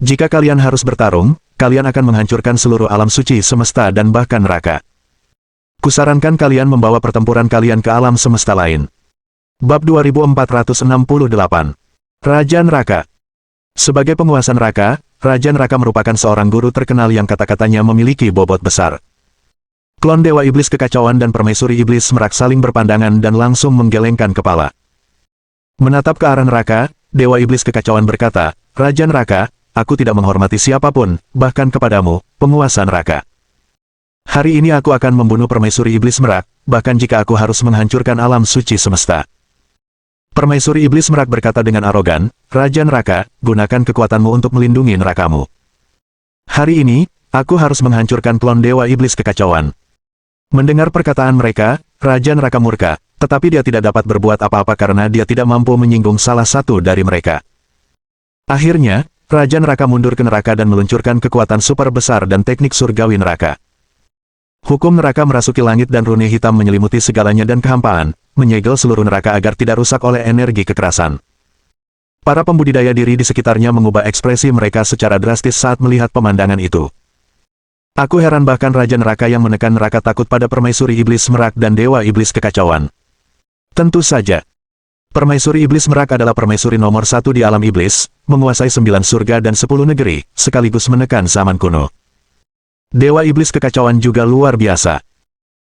Jika kalian harus bertarung, kalian akan menghancurkan seluruh alam suci semesta dan bahkan neraka. Kusarankan kalian membawa pertempuran kalian ke alam semesta lain. Bab 2468. Raja Neraka. Sebagai penguasa neraka, Raja Neraka merupakan seorang guru terkenal yang kata-katanya memiliki bobot besar. Klon Dewa Iblis Kekacauan dan Permaisuri Iblis Merak saling berpandangan dan langsung menggelengkan kepala. Menatap ke arah neraka, Dewa Iblis Kekacauan berkata, Raja Neraka, aku tidak menghormati siapapun, bahkan kepadamu, penguasa neraka. Hari ini aku akan membunuh Permaisuri Iblis Merak, bahkan jika aku harus menghancurkan alam suci semesta. Permaisuri Iblis Merak berkata dengan arogan, Raja Neraka, gunakan kekuatanmu untuk melindungi nerakamu. Hari ini, aku harus menghancurkan klon Dewa Iblis Kekacauan. Mendengar perkataan mereka, Raja Neraka murka, tetapi dia tidak dapat berbuat apa-apa karena dia tidak mampu menyinggung salah satu dari mereka. Akhirnya, Raja Neraka mundur ke neraka dan meluncurkan kekuatan super besar dan teknik surgawi neraka. Hukum neraka merasuki langit dan rune hitam menyelimuti segalanya dan kehampaan, menyegel seluruh neraka agar tidak rusak oleh energi kekerasan. Para pembudidaya diri di sekitarnya mengubah ekspresi mereka secara drastis saat melihat pemandangan itu. Aku heran bahkan Raja Neraka yang menekan neraka takut pada Permaisuri Iblis Merak dan Dewa Iblis Kekacauan. Tentu saja. Permaisuri Iblis Merak adalah permaisuri nomor 1 di alam iblis, menguasai 9 surga dan 10 negeri, sekaligus menekan zaman kuno. Dewa Iblis Kekacauan juga luar biasa.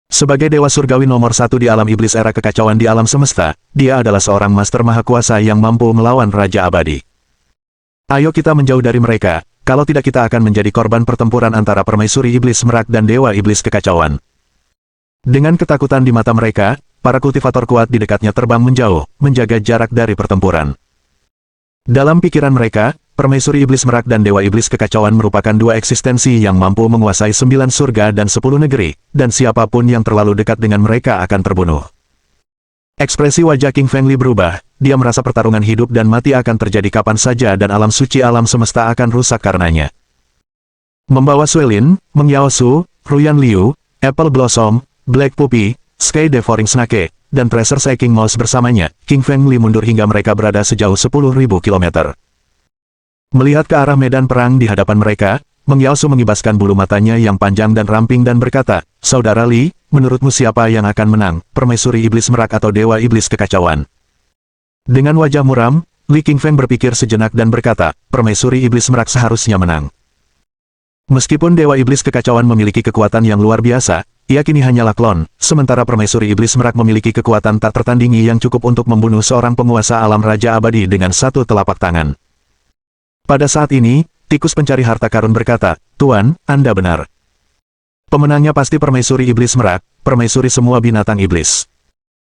Sebagai Dewa Surgawi nomor 1 di alam iblis era kekacauan di alam semesta, dia adalah seorang master maha kuasa yang mampu melawan Raja Abadi. Ayo kita menjauh dari mereka, kalau tidak kita akan menjadi korban pertempuran antara Permaisuri Iblis Merak dan Dewa Iblis Kekacauan. Dengan ketakutan di mata mereka, para kultivator kuat di dekatnya terbang menjauh, menjaga jarak dari pertempuran. Dalam pikiran mereka, Permaisuri Iblis Merak dan Dewa Iblis Kekacauan merupakan dua eksistensi yang mampu menguasai 9 surga dan 10 negeri, dan siapapun yang terlalu dekat dengan mereka akan terbunuh. Ekspresi wajah King Fengli berubah, dia merasa pertarungan hidup dan mati akan terjadi kapan saja dan alam suci alam semesta akan rusak karenanya. Membawa Suelin, Meng Yao Su, Ruyan Liu, Apple Blossom, Black Puppy, Sky Devouring Snake, dan Treasure Seeking Mouse bersamanya, King Fengli mundur hingga mereka berada sejauh 10.000 km. Melihat ke arah medan perang di hadapan mereka, Meng Yao Su mengibaskan bulu matanya yang panjang dan ramping dan berkata, Saudara Li, menurutmu siapa yang akan menang, Permaisuri Iblis Merak atau Dewa Iblis Kekacauan? Dengan wajah muram, Li Qingfeng berpikir sejenak dan berkata, Permaisuri Iblis Merak seharusnya menang. Meskipun Dewa Iblis Kekacauan memiliki kekuatan yang luar biasa, ia kini hanyalah klon, sementara Permaisuri Iblis Merak memiliki kekuatan tak tertandingi yang cukup untuk membunuh seorang penguasa alam Raja Abadi dengan satu telapak tangan. Pada saat ini, tikus pencari harta karun berkata, Tuan, Anda benar. Pemenangnya pasti Permaisuri Iblis Merak, permaisuri semua binatang iblis.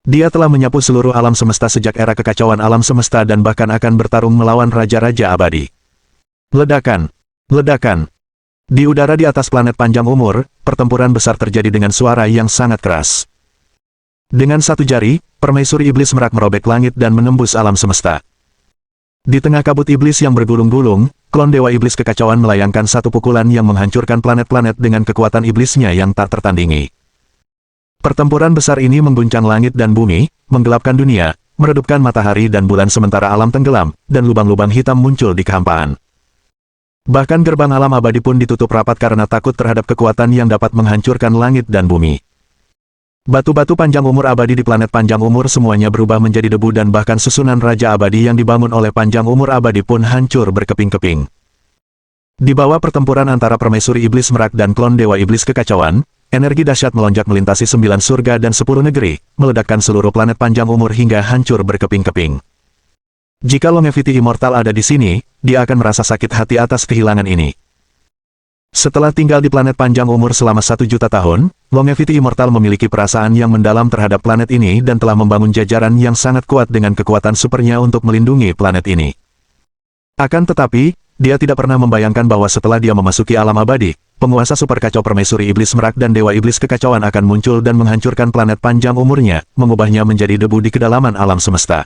Dia telah menyapu seluruh alam semesta sejak era kekacauan alam semesta dan bahkan akan bertarung melawan Raja-Raja Abadi. Ledakan. Ledakan. Di udara di atas planet panjang umur, pertempuran besar terjadi dengan suara yang sangat keras. Dengan satu jari, Permaisuri Iblis Merak merobek langit dan menembus alam semesta. Di tengah kabut iblis yang bergulung-gulung, klon Dewa Iblis Kekacauan melayangkan satu pukulan yang menghancurkan planet-planet dengan kekuatan iblisnya yang tak tertandingi. Pertempuran besar ini mengguncang langit dan bumi, menggelapkan dunia, meredupkan matahari dan bulan sementara alam tenggelam, dan lubang-lubang hitam muncul di kehampaan. Bahkan gerbang alam abadi pun ditutup rapat karena takut terhadap kekuatan yang dapat menghancurkan langit dan bumi. Batu-batu panjang umur abadi di planet panjang umur semuanya berubah menjadi debu dan bahkan susunan Raja Abadi yang dibangun oleh panjang umur abadi pun hancur berkeping-keping. Di bawah pertempuran antara permaisuri iblis merak dan klon dewa iblis kekacauan, energi dahsyat melonjak melintasi 9 surga dan 10 negeri, meledakkan seluruh planet panjang umur hingga hancur berkeping-keping. Jika Longevity Immortal ada di sini, dia akan merasa sakit hati atas kehilangan ini. Setelah tinggal di planet panjang umur selama 1 juta tahun, Longevity Immortal memiliki perasaan yang mendalam terhadap planet ini dan telah membangun jajaran yang sangat kuat dengan kekuatan supernya untuk melindungi planet ini. Akan tetapi, dia tidak pernah membayangkan bahwa setelah dia memasuki alam abadi, penguasa super kacau permaisuri iblis merak dan dewa iblis kekacauan akan muncul dan menghancurkan planet panjang umurnya, mengubahnya menjadi debu di kedalaman alam semesta.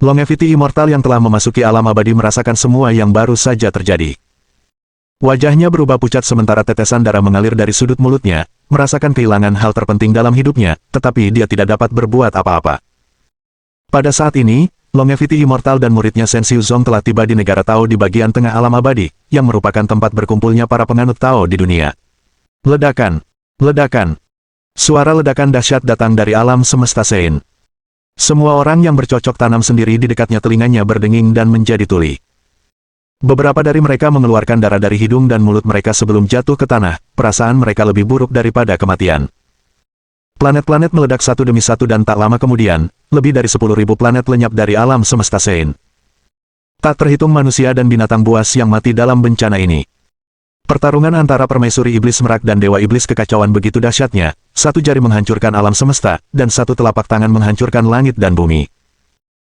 Longevity Immortal yang telah memasuki alam abadi merasakan semua yang baru saja terjadi. Wajahnya berubah pucat sementara tetesan darah mengalir dari sudut mulutnya, merasakan kehilangan hal terpenting dalam hidupnya, tetapi dia tidak dapat berbuat apa-apa. Pada saat ini, Longevity Immortal dan muridnya Shen Xiuzong telah tiba di negara Tao di bagian tengah alam abadi, yang merupakan tempat berkumpulnya para penganut Tao di dunia. Ledakan! Ledakan! Suara ledakan dahsyat datang dari alam semesta Sein. Semua orang yang bercocok tanam sendiri di dekatnya telinganya berdenging dan menjadi tuli. Beberapa dari mereka mengeluarkan darah dari hidung dan mulut mereka sebelum jatuh ke tanah, perasaan mereka lebih buruk daripada kematian. Planet-planet meledak satu demi satu dan tak lama kemudian, lebih dari 10.000 planet lenyap dari alam semesta Sein. Tak terhitung manusia dan binatang buas yang mati dalam bencana ini. Pertarungan antara permaisuri iblis merak dan dewa iblis kekacauan begitu dahsyatnya, satu jari menghancurkan alam semesta, dan satu telapak tangan menghancurkan langit dan bumi.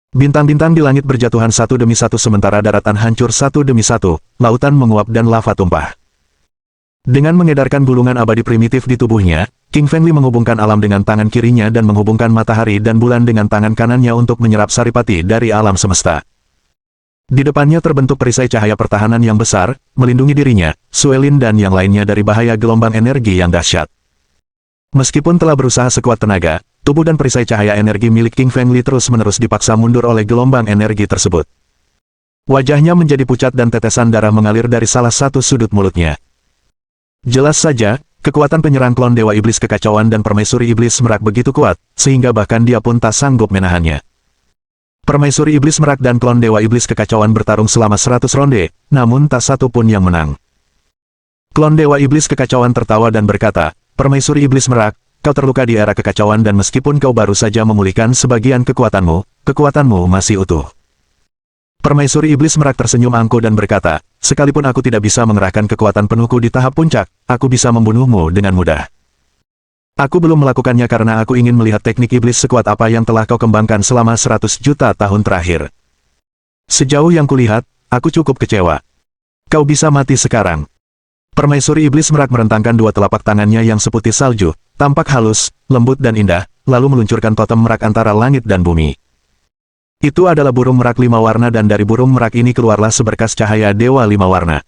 Bintang-bintang di langit berjatuhan satu demi satu sementara daratan hancur satu demi satu, lautan menguap dan lava tumpah. Dengan mengedarkan gulungan abadi primitif di tubuhnya, King Fengli menghubungkan alam dengan tangan kirinya dan menghubungkan matahari dan bulan dengan tangan kanannya untuk menyerap saripati dari alam semesta. Di depannya terbentuk perisai cahaya pertahanan yang besar, melindungi dirinya, Suelin dan yang lainnya dari bahaya gelombang energi yang dahsyat. Meskipun telah berusaha sekuat tenaga, tubuh dan perisai cahaya energi milik King Fengli terus-menerus dipaksa mundur oleh gelombang energi tersebut. Wajahnya menjadi pucat dan tetesan darah mengalir dari salah satu sudut mulutnya. Jelas saja, kekuatan penyerang klon dewa iblis kekacauan dan permaisuri iblis merak begitu kuat, sehingga bahkan dia pun tak sanggup menahannya. Permaisuri iblis merak dan klon dewa iblis kekacauan bertarung selama 100 ronde, namun tak satu pun yang menang. Klon dewa iblis kekacauan tertawa dan berkata, "Permaisuri iblis merak, kau terluka di era kekacauan dan meskipun kau baru saja memulihkan sebagian kekuatanmu masih utuh." Permaisuri iblis merak tersenyum angkuh dan berkata, "Sekalipun aku tidak bisa mengerahkan kekuatan penuhku di tahap puncak, aku bisa membunuhmu dengan mudah. Aku belum melakukannya karena aku ingin melihat teknik iblis sekuat apa yang telah kau kembangkan selama 100 juta tahun terakhir. Sejauh yang kulihat, aku cukup kecewa. Kau bisa mati sekarang." Permaisuri iblis merak merentangkan dua telapak tangannya yang seputih salju, tampak halus, lembut dan indah, lalu meluncurkan totem merak antara langit dan bumi. Itu adalah burung merak 5 warna dan dari burung merak ini keluarlah seberkas cahaya dewa 5 warna.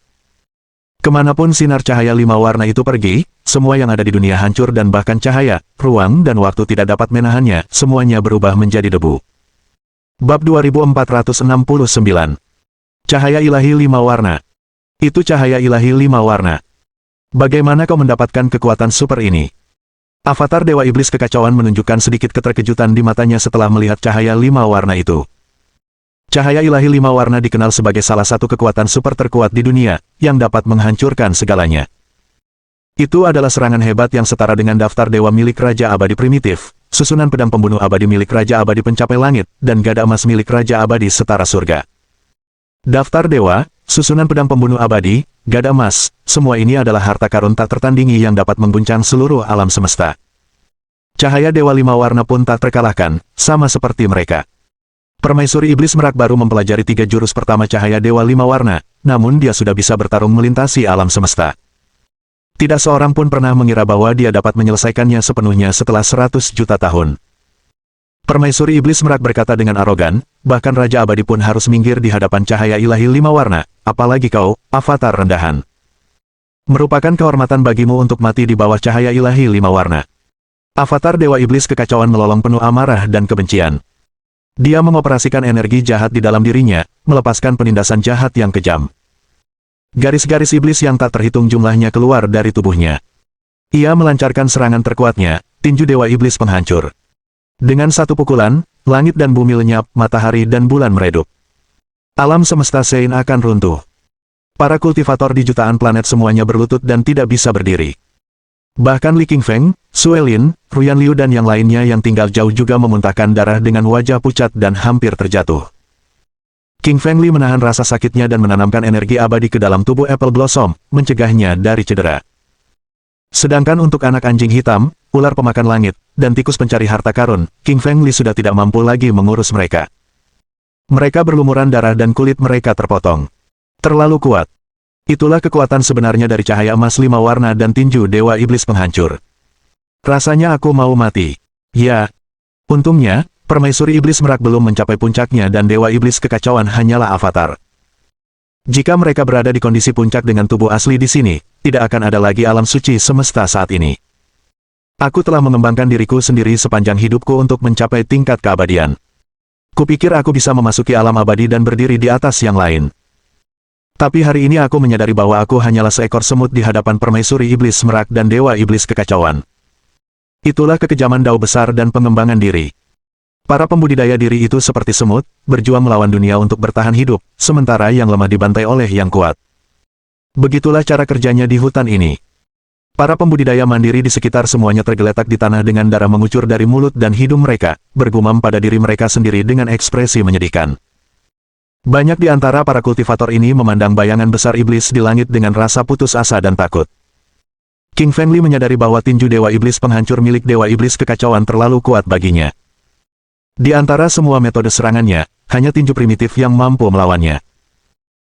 Kemanapun sinar cahaya 5 warna itu pergi, semua yang ada di dunia hancur dan bahkan cahaya, ruang dan waktu tidak dapat menahannya, semuanya berubah menjadi debu. Bab 2469. Cahaya ilahi 5 warna. Itu cahaya ilahi 5 warna. Bagaimana kau mendapatkan kekuatan super ini? Avatar Dewa Iblis Kekacauan menunjukkan sedikit keterkejutan di matanya setelah melihat cahaya 5 warna itu. Cahaya ilahi 5 warna dikenal sebagai salah satu kekuatan super terkuat di dunia, yang dapat menghancurkan segalanya. Itu adalah serangan hebat yang setara dengan daftar dewa milik Raja Abadi Primitif, susunan pedang pembunuh abadi milik Raja Abadi Pencapai Langit, dan gada emas milik Raja Abadi Setara Surga. Daftar dewa, susunan pedang pembunuh abadi, gada emas, semua ini adalah harta karun tak tertandingi yang dapat mengguncang seluruh alam semesta. Cahaya dewa 5 warna pun tak terkalahkan, sama seperti mereka. Permaisuri Iblis Merak baru mempelajari 3 jurus pertama cahaya dewa 5 warna, namun dia sudah bisa bertarung melintasi alam semesta. Tidak seorang pun pernah mengira bahwa dia dapat menyelesaikannya sepenuhnya setelah 100 juta tahun. Permaisuri Iblis Merak berkata dengan arogan, bahkan Raja Abadi pun harus minggir di hadapan cahaya ilahi 5 warna, apalagi kau, avatar rendahan. Merupakan kehormatan bagimu untuk mati di bawah cahaya ilahi 5 warna. Avatar Dewa Iblis Kekacauan melolong penuh amarah dan kebencian. Dia mengoperasikan energi jahat di dalam dirinya, melepaskan penindasan jahat yang kejam. Garis-garis iblis yang tak terhitung jumlahnya keluar dari tubuhnya. Ia melancarkan serangan terkuatnya, tinju Dewa Iblis Penghancur. Dengan satu pukulan, langit dan bumi lenyap, matahari dan bulan meredup. Alam semesta Sein akan runtuh. Para kultivator di jutaan planet semuanya berlutut dan tidak bisa berdiri. Bahkan Li Qingfeng, Suelin, Ruyan Liu dan yang lainnya yang tinggal jauh juga memuntahkan darah dengan wajah pucat dan hampir terjatuh. Qingfeng Li menahan rasa sakitnya dan menanamkan energi abadi ke dalam tubuh Apple Blossom, mencegahnya dari cedera. Sedangkan untuk anak anjing hitam, ular pemakan langit, dan tikus pencari harta karun, Qingfeng Li sudah tidak mampu lagi mengurus mereka. Mereka berlumuran darah dan kulit mereka terpotong. Terlalu kuat. Itulah kekuatan sebenarnya dari cahaya emas 5 warna dan tinju Dewa Iblis Penghancur. Rasanya aku mau mati. Ya. Untungnya, permaisuri Iblis Merak belum mencapai puncaknya dan Dewa Iblis Kekacauan hanyalah avatar. Jika mereka berada di kondisi puncak dengan tubuh asli di sini, tidak akan ada lagi alam suci semesta saat ini. Aku telah mengembangkan diriku sendiri sepanjang hidupku untuk mencapai tingkat keabadian. Kupikir aku bisa memasuki alam abadi dan berdiri di atas yang lain. Tapi hari ini aku menyadari bahwa aku hanyalah seekor semut di hadapan permaisuri Iblis Merak dan Dewa Iblis Kekacauan. Itulah kekejaman Dao besar dan pengembangan diri. Para pembudidaya diri itu seperti semut, berjuang melawan dunia untuk bertahan hidup, sementara yang lemah dibantai oleh yang kuat. Begitulah cara kerjanya di hutan ini. Para pembudidaya mandiri di sekitar semuanya tergeletak di tanah dengan darah mengucur dari mulut dan hidung mereka, bergumam pada diri mereka sendiri dengan ekspresi menyedihkan. Banyak di antara para kultivator ini memandang bayangan besar iblis di langit dengan rasa putus asa dan takut. Qingfeng Li menyadari bahwa tinju Dewa Iblis Penghancur milik Dewa Iblis Kekacauan terlalu kuat baginya. Di antara semua metode serangannya, hanya tinju primitif yang mampu melawannya.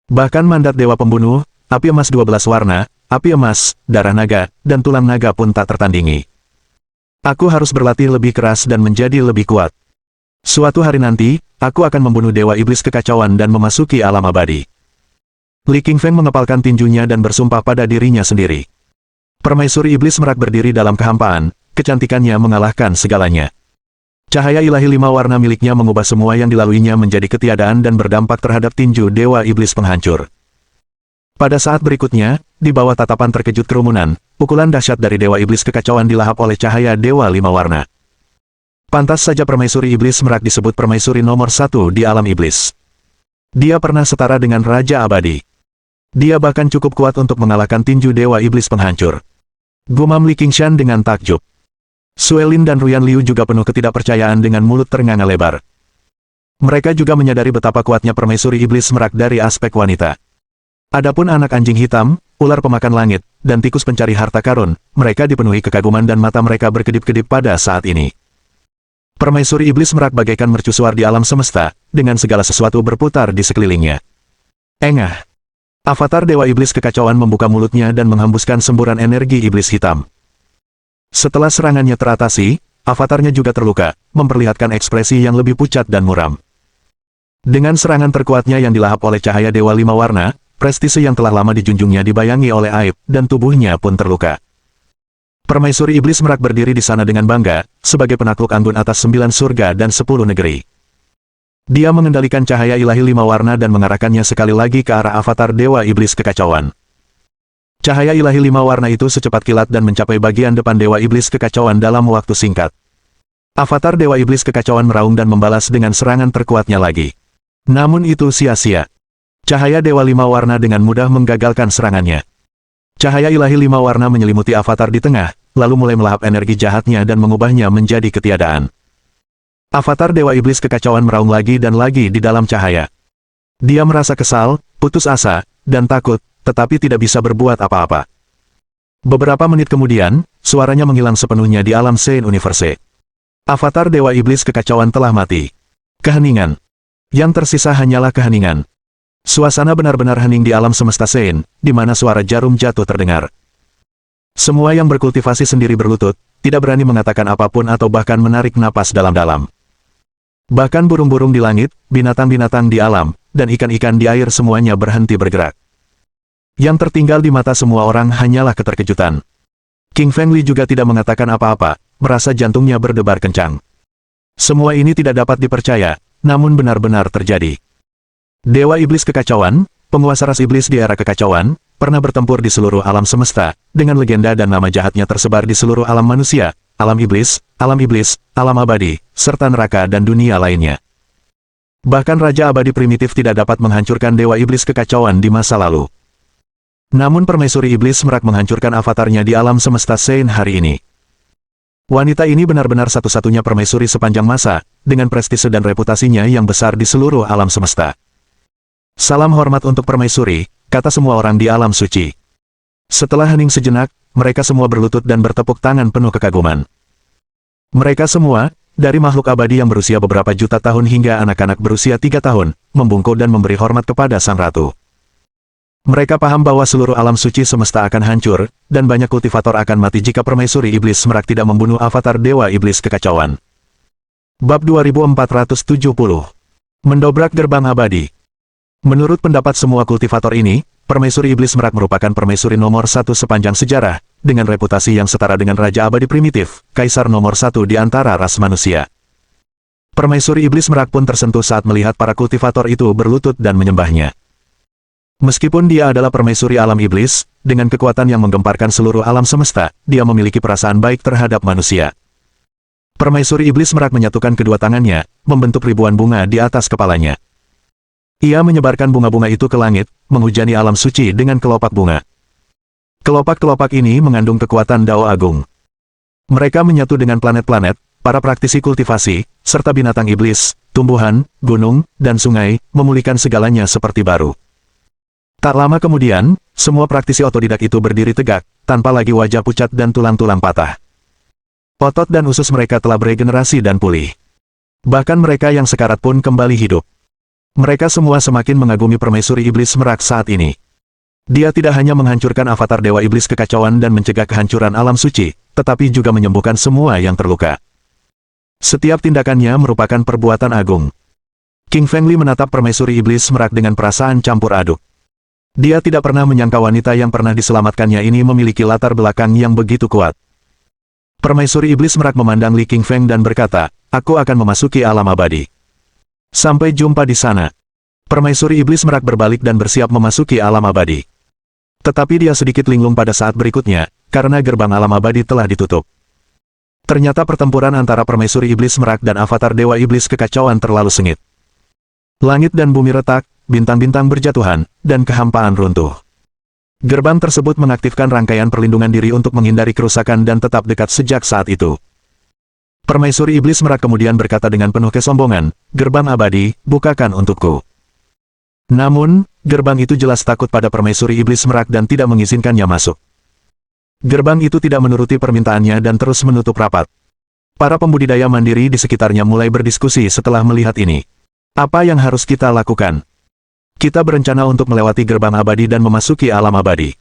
Bahkan mandat Dewa Pembunuh, api emas 12 warna, api emas, darah naga, dan tulang naga pun tak tertandingi. Aku harus berlatih lebih keras dan menjadi lebih kuat. Suatu hari nanti, aku akan membunuh Dewa Iblis Kekacauan dan memasuki alam abadi. Li Qingfeng mengepalkan tinjunya dan bersumpah pada dirinya sendiri. Permaisuri Iblis Merak berdiri dalam kehampaan, kecantikannya mengalahkan segalanya. Cahaya ilahi 5 warna miliknya mengubah semua yang dilaluinya menjadi ketiadaan dan berdampak terhadap tinju Dewa Iblis Penghancur. Pada saat berikutnya, di bawah tatapan terkejut kerumunan, pukulan dahsyat dari Dewa Iblis Kekacauan dilahap oleh cahaya Dewa 5 warna. Pantas saja permaisuri Iblis Merak disebut permaisuri nomor 1 di alam iblis. Dia pernah setara dengan Raja Abadi. Dia bahkan cukup kuat untuk mengalahkan tinju Dewa Iblis Penghancur. Gumam Li Qingshan dengan takjub. Suelin dan Ruyan Liu juga penuh ketidakpercayaan dengan mulut ternganga lebar. Mereka juga menyadari betapa kuatnya permaisuri Iblis Merak dari aspek wanita. Adapun anak anjing hitam, ular pemakan langit, dan tikus pencari harta karun, mereka dipenuhi kekaguman dan mata mereka berkedip-kedip pada saat ini. Permaisuri Iblis Merak bagaikan mercusuar di alam semesta, dengan segala sesuatu berputar di sekelilingnya. Engah. Avatar Dewa Iblis Kekacauan membuka mulutnya dan menghembuskan semburan energi iblis hitam. Setelah serangannya teratasi, avatarnya juga terluka, memperlihatkan ekspresi yang lebih pucat dan muram. Dengan serangan terkuatnya yang dilahap oleh cahaya Dewa 5 warna, prestise yang telah lama dijunjungnya dibayangi oleh aib, dan tubuhnya pun terluka. Permaisuri Iblis Merak berdiri di sana dengan bangga, sebagai penakluk anggun atas 9 surga dan 10 negeri. Dia mengendalikan cahaya ilahi 5 warna dan mengarahkannya sekali lagi ke arah avatar Dewa Iblis Kekacauan. Cahaya ilahi 5 warna itu secepat kilat dan mencapai bagian depan Dewa Iblis Kekacauan dalam waktu singkat. Avatar Dewa Iblis Kekacauan meraung dan membalas dengan serangan terkuatnya lagi. Namun itu sia-sia. Cahaya Dewa 5 warna dengan mudah menggagalkan serangannya. Cahaya ilahi 5 warna menyelimuti avatar di tengah, lalu mulai melahap energi jahatnya dan mengubahnya menjadi ketiadaan. Avatar Dewa Iblis Kekacauan meraung lagi dan lagi di dalam cahaya. Dia merasa kesal, putus asa, dan takut, tetapi tidak bisa berbuat apa-apa. Beberapa menit kemudian, suaranya menghilang sepenuhnya di alam Sein Universe. Avatar Dewa Iblis Kekacauan telah mati. Keheningan. Yang tersisa hanyalah keheningan. Suasana benar-benar hening di alam semesta Sein, di mana suara jarum jatuh terdengar. Semua yang berkultivasi sendiri berlutut, tidak berani mengatakan apapun atau bahkan menarik napas dalam-dalam. Bahkan burung-burung di langit, binatang-binatang di alam, dan ikan-ikan di air semuanya berhenti bergerak. Yang tertinggal di mata semua orang hanyalah keterkejutan. Qingfeng Li juga tidak mengatakan apa-apa, merasa jantungnya berdebar kencang. Semua ini tidak dapat dipercaya, namun benar-benar terjadi. Dewa Iblis Kekacauan, penguasa ras iblis di era kekacauan, pernah bertempur di seluruh alam semesta, dengan legenda dan nama jahatnya tersebar di seluruh alam manusia, alam iblis, alam abadi, serta neraka dan dunia lainnya. Bahkan Raja Abadi primitif tidak dapat menghancurkan Dewa Iblis Kekacauan di masa lalu. Namun Permaisuri Iblis Merak menghancurkan avatarnya di alam semesta Sein hari ini. Wanita ini benar-benar satu-satunya permaisuri sepanjang masa, dengan prestise dan reputasinya yang besar di seluruh alam semesta. Salam hormat untuk permaisuri, kata semua orang di alam suci. Setelah hening sejenak, mereka semua berlutut dan bertepuk tangan penuh kekaguman. Mereka semua, dari makhluk abadi yang berusia beberapa juta tahun hingga anak-anak berusia 3 tahun, membungkuk dan memberi hormat kepada Sang Ratu. Mereka paham bahwa seluruh alam suci semesta akan hancur, dan banyak kultivator akan mati jika Permaisuri Iblis Merak tidak membunuh avatar Dewa Iblis Kekacauan. Bab 2470. Mendobrak Gerbang Abadi. Menurut pendapat semua kultivator ini, Permaisuri Iblis Merak merupakan permaisuri nomor 1 sepanjang sejarah, dengan reputasi yang setara dengan Raja Abadi primitif, Kaisar nomor 1 di antara ras manusia. Permaisuri Iblis Merak pun tersentuh saat melihat para kultivator itu berlutut dan menyembahnya. Meskipun dia adalah permaisuri alam iblis, dengan kekuatan yang menggemparkan seluruh alam semesta, dia memiliki perasaan baik terhadap manusia. Permaisuri Iblis Merak menyatukan kedua tangannya, membentuk ribuan bunga di atas kepalanya. Ia menyebarkan bunga-bunga itu ke langit, menghujani alam suci dengan kelopak bunga. Kelopak-kelopak ini mengandung kekuatan Dao Agung. Mereka menyatu dengan planet-planet, para praktisi kultivasi, serta binatang iblis, tumbuhan, gunung, dan sungai, memulihkan segalanya seperti baru. Tak lama kemudian, semua praktisi otodidak itu berdiri tegak, tanpa lagi wajah pucat dan tulang-tulang patah. Otot dan usus mereka telah beregenerasi dan pulih. Bahkan mereka yang sekarat pun kembali hidup. Mereka semua semakin mengagumi Permaisuri Iblis Merak saat ini. Dia tidak hanya menghancurkan avatar Dewa Iblis Kekacauan dan mencegah kehancuran alam suci, tetapi juga menyembuhkan semua yang terluka. Setiap tindakannya merupakan perbuatan agung. King Fengli menatap Permaisuri Iblis Merak dengan perasaan campur aduk. Dia tidak pernah menyangka wanita yang pernah diselamatkannya ini memiliki latar belakang yang begitu kuat. Permaisuri Iblis Merak memandang Li King Feng dan berkata, "Aku akan memasuki alam abadi. Sampai jumpa di sana." Permaisuri Iblis Merak berbalik dan bersiap memasuki alam abadi. Tetapi dia sedikit linglung pada saat berikutnya, karena gerbang alam abadi telah ditutup. Ternyata pertempuran antara Permaisuri Iblis Merak dan avatar Dewa Iblis Kekacauan terlalu sengit. Langit dan bumi retak, bintang-bintang berjatuhan, dan kehampaan runtuh. Gerbang tersebut mengaktifkan rangkaian perlindungan diri untuk menghindari kerusakan dan tetap dekat sejak saat itu. Permaisuri Iblis Merak kemudian berkata dengan penuh kesombongan, "Gerbang abadi, bukakan untukku." Namun, gerbang itu jelas takut pada Permaisuri Iblis Merak dan tidak mengizinkannya masuk. Gerbang itu tidak menuruti permintaannya dan terus menutup rapat. Para pembudidaya mandiri di sekitarnya mulai berdiskusi setelah melihat ini. Apa yang harus kita lakukan? Kita berencana untuk melewati gerbang abadi dan memasuki alam abadi.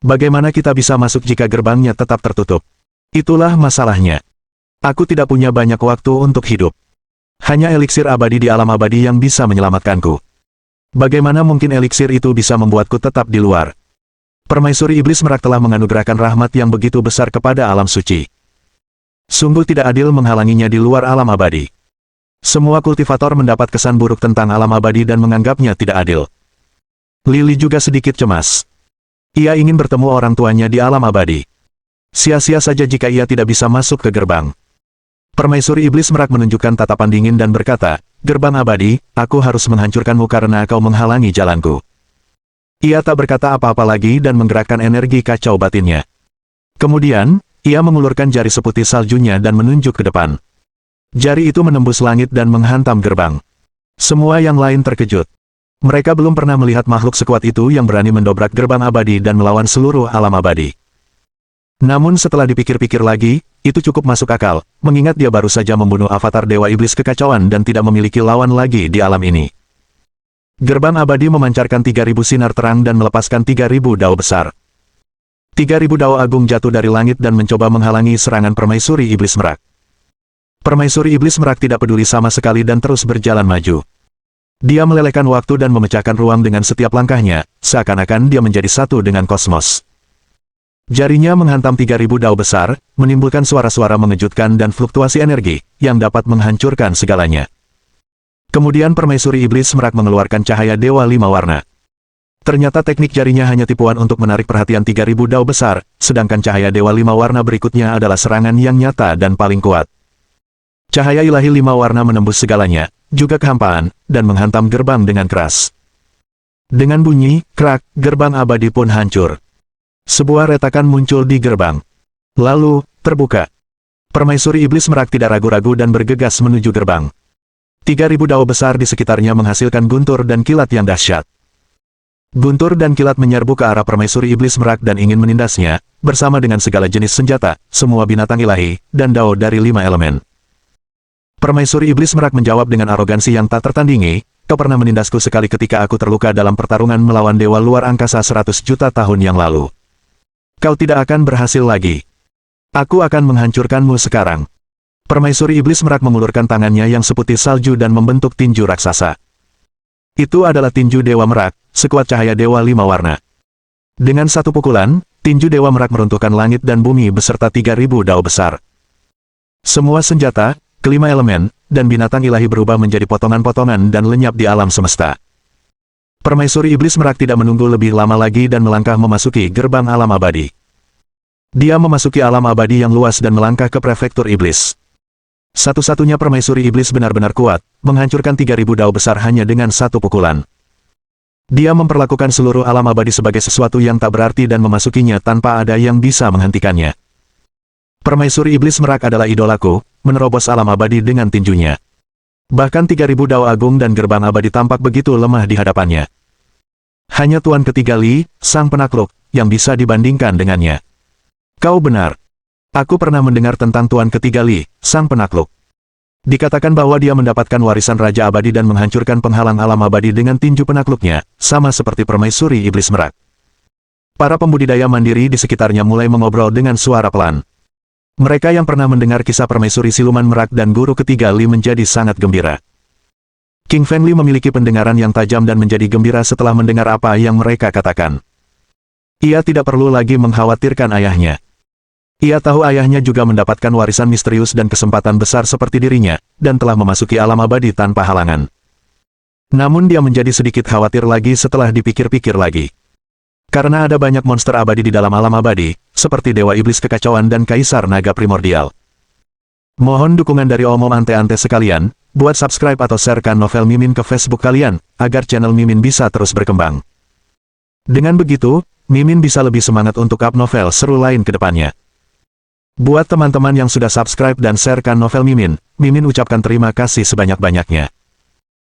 Bagaimana kita bisa masuk jika gerbangnya tetap tertutup? Itulah masalahnya. Aku tidak punya banyak waktu untuk hidup. Hanya eliksir abadi di alam abadi yang bisa menyelamatkanku. Bagaimana mungkin eliksir itu bisa membuatku tetap di luar? Permaisuri Iblis Merak telah menganugerahkan rahmat yang begitu besar kepada alam suci. Sungguh tidak adil menghalanginya di luar alam abadi. Semua kultivator mendapat kesan buruk tentang alam abadi dan menganggapnya tidak adil. Lily juga sedikit cemas. Ia ingin bertemu orang tuanya di alam abadi. Sia-sia saja jika ia tidak bisa masuk ke gerbang. Permaisuri Iblis Merak menunjukkan tatapan dingin dan berkata, "Gerbang abadi, aku harus menghancurkanmu karena kau menghalangi jalanku." Ia tak berkata apa-apa lagi dan menggerakkan energi kacau batinnya. Kemudian, ia mengulurkan jari seputih saljunya dan menunjuk ke depan. Jari itu menembus langit dan menghantam gerbang. Semua yang lain terkejut. Mereka belum pernah melihat makhluk sekuat itu yang berani mendobrak gerbang abadi dan melawan seluruh alam abadi. Namun setelah dipikir-pikir lagi, itu cukup masuk akal, mengingat dia baru saja membunuh avatar Dewa Iblis Kekacauan dan tidak memiliki lawan lagi di alam ini. Gerbang abadi memancarkan 3.000 sinar terang dan melepaskan 3.000 dao besar. 3.000 dao agung jatuh dari langit dan mencoba menghalangi serangan Permaisuri Iblis Merak. Permaisuri Iblis Merak tidak peduli sama sekali dan terus berjalan maju. Dia melelehkan waktu dan memecahkan ruang dengan setiap langkahnya, seakan-akan dia menjadi satu dengan kosmos. Jarinya menghantam 3.000 dao besar, menimbulkan suara-suara mengejutkan dan fluktuasi energi, yang dapat menghancurkan segalanya. Kemudian Permaisuri Iblis Merak mengeluarkan cahaya Dewa 5 warna. Ternyata teknik jarinya hanya tipuan untuk menarik perhatian 3000 dao besar, sedangkan cahaya Dewa 5 warna berikutnya adalah serangan yang nyata dan paling kuat. Cahaya ilahi 5 warna menembus segalanya, juga kehampaan, dan menghantam gerbang dengan keras. Dengan bunyi, krak, gerbang abadi pun hancur. Sebuah retakan muncul di gerbang. Lalu, terbuka. Permaisuri Iblis Merak tidak ragu-ragu dan bergegas menuju gerbang. 3000 dao besar di sekitarnya menghasilkan guntur dan kilat yang dahsyat. Guntur dan kilat menyerbu ke arah Permaisuri Iblis Merak dan ingin menindasnya, bersama dengan segala jenis senjata, semua binatang ilahi, dan dao dari 5 elemen. Permaisuri Iblis Merak menjawab dengan arogansi yang tak tertandingi, "Kau pernah menindasku sekali ketika aku terluka dalam pertarungan melawan dewa luar angkasa 100 juta tahun yang lalu. Kau tidak akan berhasil lagi. Aku akan menghancurkanmu sekarang." Permaisuri Iblis Merak mengulurkan tangannya yang seputih salju dan membentuk tinju raksasa. Itu adalah tinju Dewa Merak, sekuat cahaya Dewa 5 warna. Dengan satu pukulan, tinju Dewa Merak meruntuhkan langit dan bumi beserta 3000 dao besar. Semua senjata, kelima elemen, dan binatang ilahi berubah menjadi potongan-potongan dan lenyap di alam semesta. Permaisuri Iblis Merak tidak menunggu lebih lama lagi dan melangkah memasuki gerbang alam abadi. Dia memasuki alam abadi yang luas dan melangkah ke prefektur iblis. Satu-satunya permaisuri iblis benar-benar kuat, menghancurkan 3000 dao besar hanya dengan satu pukulan. Dia memperlakukan seluruh alam abadi sebagai sesuatu yang tak berarti dan memasukinya tanpa ada yang bisa menghentikannya. Permaisuri Iblis Merak adalah idolaku, menerobos alam abadi dengan tinjunya. Bahkan 3000 dao agung dan gerbang abadi tampak begitu lemah di hadapannya. Hanya Tuan Ketiga Li, sang penakluk, yang bisa dibandingkan dengannya. Kau benar. Aku pernah mendengar tentang Tuan Ketiga Li, sang penakluk. Dikatakan bahwa dia mendapatkan warisan Raja Abadi dan menghancurkan penghalang alam abadi dengan tinju penakluknya, sama seperti Permaisuri Iblis Merak. Para pembudidaya mandiri di sekitarnya mulai mengobrol dengan suara pelan. Mereka yang pernah mendengar kisah Permaisuri Siluman Merak dan Guru Ketiga Li menjadi sangat gembira. King Feng Li memiliki pendengaran yang tajam dan menjadi gembira setelah mendengar apa yang mereka katakan. Ia tidak perlu lagi mengkhawatirkan ayahnya. Ia tahu ayahnya juga mendapatkan warisan misterius dan kesempatan besar seperti dirinya, dan telah memasuki alam abadi tanpa halangan. Namun dia menjadi sedikit khawatir lagi setelah dipikir-pikir lagi. Karena ada banyak monster abadi di dalam alam abadi, seperti Dewa Iblis Kekacauan dan Kaisar Naga Primordial. Mohon dukungan dari omom ante-ante sekalian, buat subscribe atau sharekan novel Mimin ke Facebook kalian, agar channel Mimin bisa terus berkembang. Dengan begitu, Mimin bisa lebih semangat untuk up novel seru lain ke depannya. Buat teman-teman yang sudah subscribe dan sharekan novel Mimin, Mimin ucapkan terima kasih sebanyak-banyaknya.